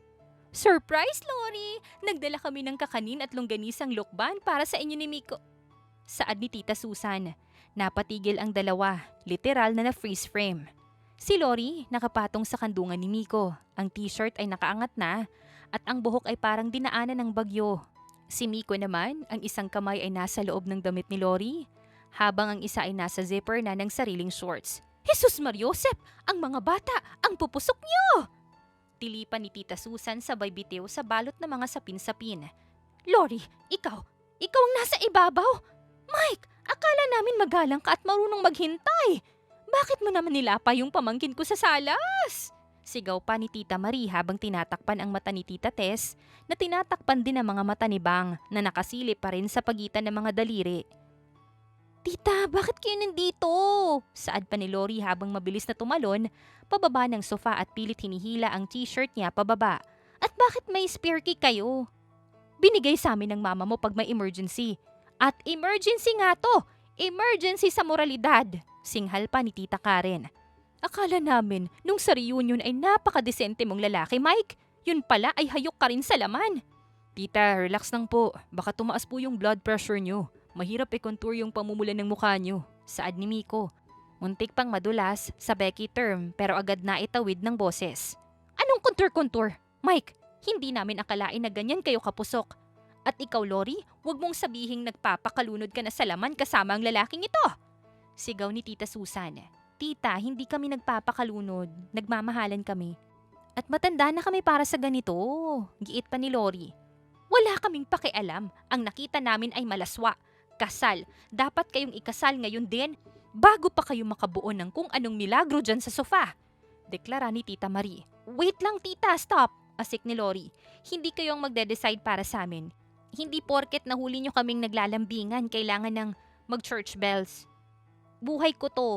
"Surprise, Lori! Nagdala kami ng kakanin at longganisang lukban para sa inyo ni Miko." Saad ni Tita Susan. Napatigil ang dalawa, literal na na-freeze frame. Si Lori nakapatong sa kandungan ni Miko. Ang t-shirt ay nakaangat na at ang buhok ay parang dinaanan ng bagyo. Si Miko naman, ang isang kamay ay nasa loob ng damit ni Lori, habang ang isa ay nasa zipper na ng sariling shorts. "Jesus Mariosep! Ang mga bata! Ang pupusok niyo!" Tilipan ni Tita Susan sabay bitiw sa balot ng mga sapin-sapin. "Lori, ikaw ang nasa ibabaw! Mike, akala namin magalang ka at marunong maghintay! Bakit mo naman nilapa yung pamangkin ko sa salas?" Sigaw pa ni Tita Marie habang tinatakpan ang mata ni Tita Tess na tinatakpan din ang mga mata ni Bang na nakasilip pa rin sa pagitan ng mga daliri. "Tita, bakit kayo nandito?" Saad pa ni Lori habang mabilis na tumalon pababa ng sofa at pilit hinihila ang t-shirt niya pababa. "At bakit may spare key kayo?" "Binigay sa amin ng mama mo pag may emergency." "At emergency nga to! Emergency sa moralidad!" Singhal pa ni Tita Karen. "Akala namin nung sa reunion ay napakadesente mong lalaki, Mike. Yun pala ay hayok ka rin sa laman." "Tita, relax lang po. Baka tumaas po yung blood pressure nyo. Mahirap i-contour yung pamumulan ng mukha nyo." Saad ni Miko. Muntik pang madulas sa Becky term pero agad na itawid ng boses. "Anong contour-contour? Mike, hindi namin akalain na ganyan kayo kapusok. At ikaw, Lori, wag mong sabihing nagpapakalunod ka na sa laman kasama ang lalaking ito." Sigaw ni Tita Susan. "Tita, hindi kami nagpapakalunod. Nagmamahalan kami. At matanda na kami para sa ganito." Giit pa ni Lori. "Wala kaming pakialam. Ang nakita namin ay malaswa. Kasal. Dapat kayong ikasal ngayon din bago pa kayo makabuo ng kung anong milagro dyan sa sofa." Deklara ni Tita Marie. "Wait lang, Tita. Stop." Asik ni Lori. "Hindi kayo ang magde-decide para sa amin. Hindi porket nahuli nyo kaming naglalambingan kailangan ng mag-church bells. Buhay ko to."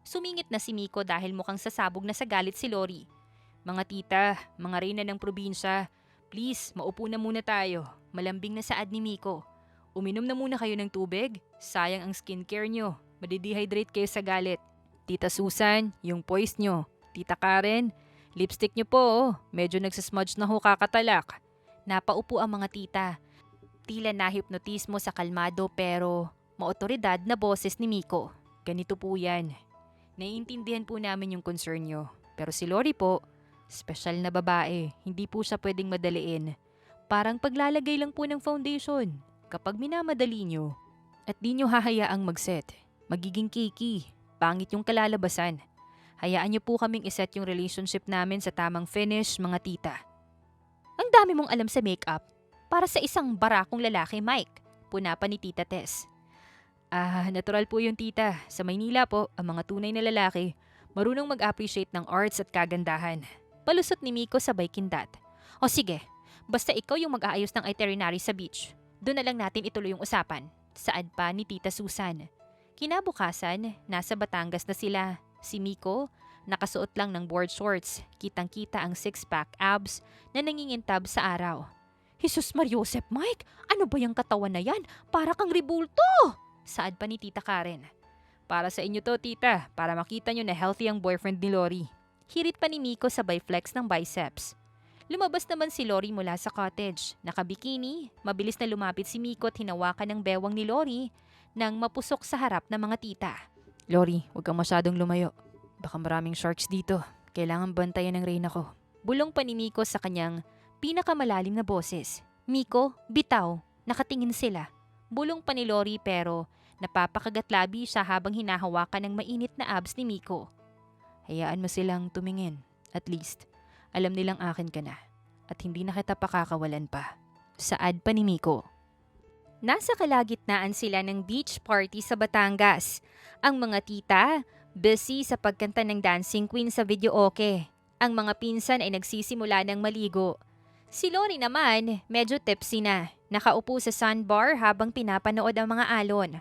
Sumingit na si Miko dahil mukhang sasabog na sa galit si Lori. "Mga tita, mga reyna ng probinsya, please, maupo na muna tayo." Malambing na saad ni Miko. "Uminom na muna kayo ng tubig. Sayang ang skincare nyo. Madidehydrate kayo sa galit. Tita Susan, yung poise nyo. Tita Karen, lipstick nyo po oh. Medyo nagsasmudge na ho kakatalak." Napaupo ang mga tita. Tila nahipnotismo sa kalmado pero maotoridad na boses ni Miko. "Ganito po yan. Naiintindihan po namin yung concern nyo. Pero si Lori po, special na babae. Hindi po siya pwedeng madaliin. Parang paglalagay lang po ng foundation. Kapag minamadali nyo at di nyo hahayaang mag-set, magiging cakey. Pangit yung kalalabasan. Hayaan nyo po kaming iset yung relationship namin sa tamang finish, mga tita." "Ang dami mong alam sa makeup. para sa isang barakong lalaki, Mike. Puna pa ni Tita Tess. Natural po yung tita. Sa Maynila po, ang mga tunay na lalaki, marunong mag-appreciate ng arts at kagandahan. Palusot ni Miko sabay kindat. O sige, basta ikaw yung mag-aayos ng itinerary sa beach. Doon na lang natin ituloy yung usapan. Saad pa ni Tita Susan. Kinabukasan, nasa Batangas na sila. Si Miko, nakasuot lang ng board shorts. Kitang-kita ang six-pack abs na nangingintab sa araw. Jesus Mariosep, Mike! Ano ba yung katawan na yan? Para kang ribulto! Saad pa ni Tita Karen. Para sa inyo to, tita. Para makita nyo na healthy ang boyfriend ni Lori. Hirit pa ni Miko sabay flex ng biceps. Lumabas naman si Lori mula sa cottage. Nakabikini, mabilis na lumapit si Miko at hinawakan ng bewang ni Lori nang mapusok sa harap ng mga tita. Lori, huwag kang masyadong lumayo. Baka maraming sharks dito. Kailangan bantayan ng reyna ko. Bulong pa ni Miko sa kanyang pinakamalalim na boses. Miko, bitaw. Nakatingin sila. Bulong pa ni Lori pero napapakagatlabi siya habang hinahawakan ng mainit na abs ni Miko. Hayaan mo silang tumingin. At least, alam nilang akin ka na. At hindi na kita pakakawalan pa. Saad pa ni Miko. Nasa kalagitnaan sila ng beach party sa Batangas. Ang mga tita, busy sa pagkanta ng Dancing Queen sa videoke. Ang mga pinsan ay nagsisimula ng maligo. Si Lori naman, medyo tipsy na. Nakaupo sa sandbar habang pinapanood ang mga alon.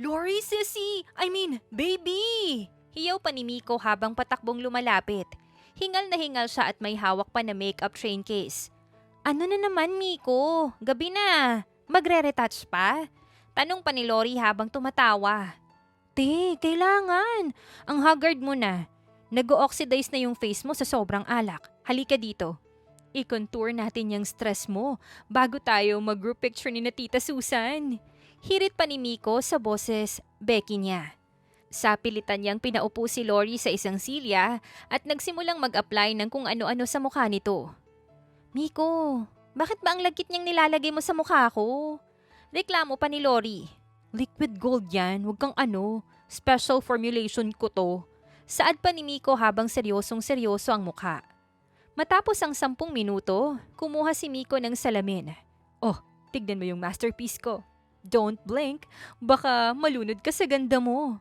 Lori, sissy! I mean, baby! Hiyaw pa ni Miko habang patakbong lumalapit. Hingal na hingal siya at may hawak pa na makeup train case. Ano na naman, Miko? Gabi na. Magre-retouch pa? Tanong pa ni Lori habang tumatawa. Te, kailangan. Ang haggard mo na. Nag-o-oxidize na yung face mo sa sobrang alak. Halika dito. I-contour natin yung stress mo bago tayo mag-group picture ni na Tita Susan. Hirit pa ni Miko sa boses Becky niya. Sa pilitan niyang pinaupo si Lori sa isang silya at nagsimulang mag-apply ng kung ano-ano sa mukha nito. Miko, bakit ba ang lagkit niyang nilalagay mo sa mukha ko? Reklamo pa ni Lori. Liquid gold yan, huwag kang special formulation ko to. Saad pa ni Miko habang seryosong-seryoso ang mukha. Matapos ang 10 minuto, kumuha si Miko ng salamin. Oh, tignan mo yung masterpiece ko. Don't blink, baka malunod ka sa ganda mo.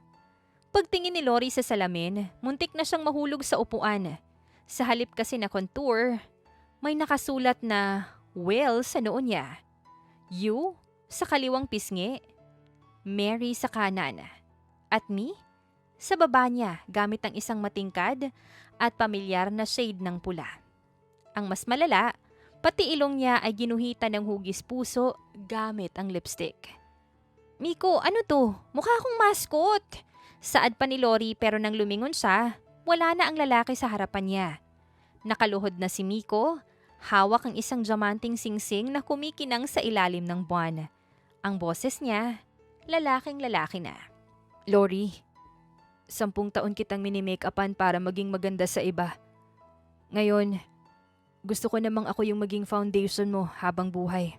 Pagtingin ni Lori sa salamin, muntik na siyang mahulog sa upuan. Sa halip kasi na contour, may nakasulat na Will sa noo niya. You sa kaliwang pisngi. Mary sa kanan. At me sa baba niya gamit ang isang matingkad at pamilyar na shade ng pula. Ang mas malala, pati ilong niya ay ginuhitan ng hugis puso gamit ang lipstick. Miko, ano to? Mukha akong mascot. Saad pa ni Lori pero nang lumingon siya, wala na ang lalaki sa harapan niya. Nakaluhod na si Miko, hawak ang isang diamanting singsing na kumikinang sa ilalim ng buwan. Ang boses niya, lalaking-lalaki na. Lori, 10 taon kitang mini-make-upan para maging maganda sa iba. Ngayon, gusto ko namang ako yung maging foundation mo habang buhay.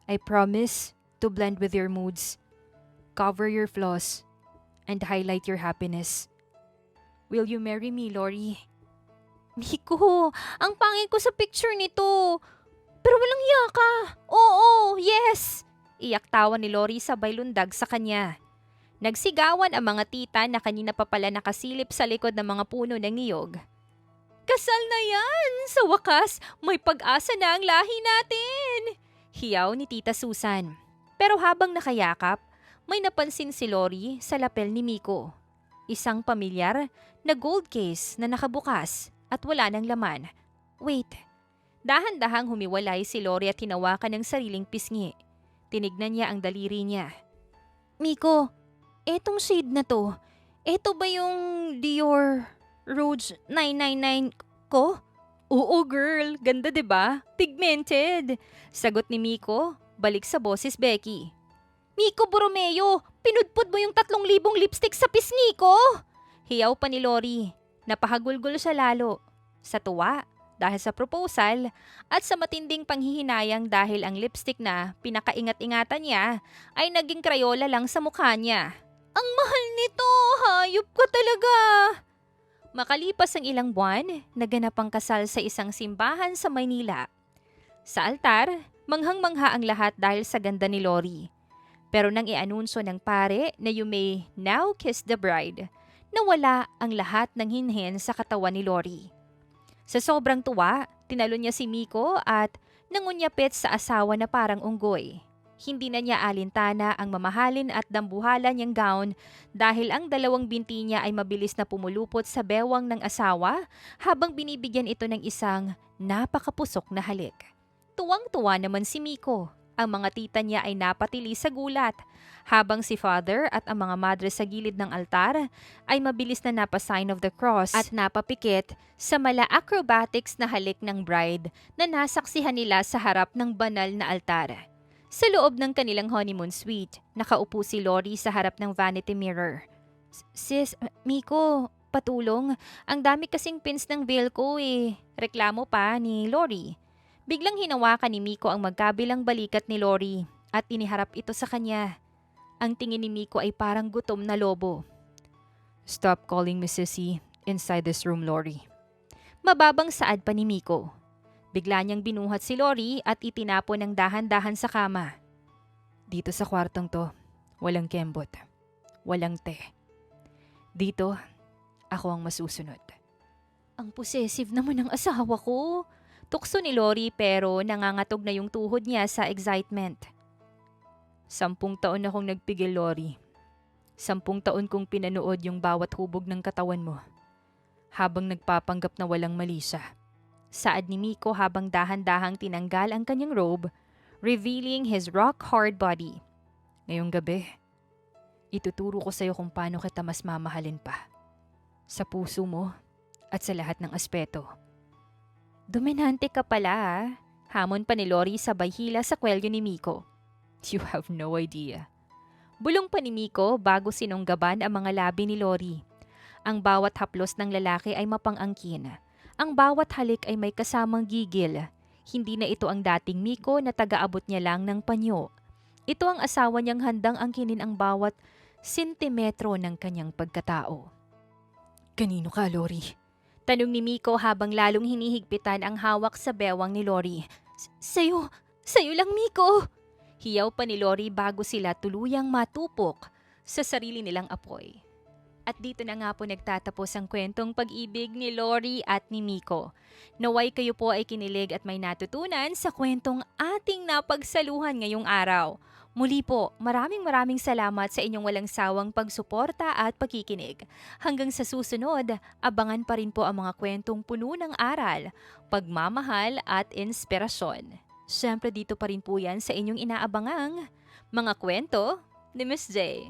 I promise to blend with your moods, cover your flaws, and highlight your happiness. Will you marry me, Lori? Miko, ang pangit ko sa picture nito. Pero walang hiya ka. Oo, yes. Iyak tawa ni Lori sabay lundag sa kanya. Nagsigawan ang mga tita na kanina pa pala nakasilip sa likod ng mga puno ng niyog. Kasal na yan! Sa wakas, may pag-asa na ang lahi natin! Hiyaw ni Tita Susan. Pero habang nakayakap, may napansin si Lori sa lapel ni Miko. Isang pamilyar na gold case na nakabukas at wala ng laman. Wait. Dahan-dahang humiwalay si Lori at hinawakan ng sariling pisngi. Tinignan niya ang daliri niya. Miko, etong shade na to, eto ba yung Dior Rouge 999 ko? Oo girl, ganda 'di ba? Pigmented. Sagot ni Miko, balik sa boses Becky. Miko Borromeo, pinudpud mo yung 3,000 lipstick sa pisngi ko! Hiyaw pa ni Lori. Napahagulgol siya lalo. Sa tuwa, dahil sa proposal, at sa matinding panghihinayang dahil ang lipstick na pinakaingat-ingatan niya ay naging Crayola lang sa mukha niya. Ang mahal nito! Hayop ka talaga! Makalipas ang ilang buwan, naganap ang kasal sa isang simbahan sa Maynila. Sa altar, Manghang-mangha ang lahat dahil sa ganda ni Lori. Pero nang ianunsyo ng pare na you may now kiss the bride, nawala ang lahat ng hinhin sa katawan ni Lori. Sa sobrang tuwa, tinalo niya si Miko at nangunyapit sa asawa na parang unggoy. Hindi na niya alintana ang mamahalin at dambuhala niyang gown dahil ang dalawang binti niya ay mabilis na pumulupot sa bewang ng asawa habang binibigyan ito ng isang napakapusok na halik. Tuwang-tuwa naman si Miko. Ang mga tita niya ay napatili sa gulat, habang si father at ang mga madre sa gilid ng altar ay mabilis na napa-sign of the cross at napapikit sa mala acrobatics na halik ng bride na nasaksihan nila sa harap ng banal na altar. Sa loob ng kanilang honeymoon suite, nakaupo si Lori sa harap ng vanity mirror. Sis, Miko, patulong. Ang dami kasing pins ng veil ko eh. Reklamo pa ni Lori. Biglang hinawakan ni Miko ang magkabilang balikat ni Lori at iniharap ito sa kanya. Ang tingin ni Miko ay parang gutom na lobo. Stop calling me sissy inside this room, Lori. Mababang saad pa ni Miko. Bigla niyang binuhat si Lori at itinapon ng dahan-dahan sa kama. Dito sa kwartong to, walang kembot. Walang te. Dito, ako ang masusunod. Ang possessive naman ng asawa ko. Tukso ni Lori pero nangangatog na yung tuhod niya sa excitement. 10 taon akong nagpigil, Lori. 10 taon kong pinanood yung bawat hubog ng katawan mo. Habang nagpapanggap na walang mali siya. Saad ni Miko habang dahan-dahang tinanggal ang kanyang robe, revealing his rock-hard body. Ngayong gabi, ituturo ko sa'yo kung paano kita mas mamahalin pa. Sa puso mo at sa lahat ng aspeto. Dominante ka pala ah. Hamon pa ni Lori sabay hila sa kwelyo ni Miko. You have no idea. Bulong pa ni Miko bago sinunggaban ang mga labi ni Lori. Ang bawat haplos ng lalaki ay mapang-angkin. Ang bawat halik ay may kasamang gigil. Hindi na ito ang dating Miko na taga-abot niya lang ng panyo. Ito ang asawa niyang handang angkinin ang bawat sentimetro ng kanyang pagkatao. Kanino ka, Lori? Tanong ni Miko habang lalong hinihigpitan ang hawak sa bewang ni Lori. Sa'yo lang Miko! Hiyaw pa ni Lori bago sila tuluyang matupok sa sarili nilang apoy. At dito na nga po nagtatapos ang kwentong pag-ibig ni Lori at ni Miko. Naway kayo po ay kinilig at may natutunan sa kwentong ating napagsaluhan ngayong araw. Muli po, maraming salamat sa inyong walang sawang pagsuporta at pagkikinig. Hanggang sa susunod, abangan pa rin po ang mga kwentong puno ng aral, pagmamahal at inspirasyon. Siyempre dito pa rin po yan sa inyong inaabangang mga kwento ni Miss J.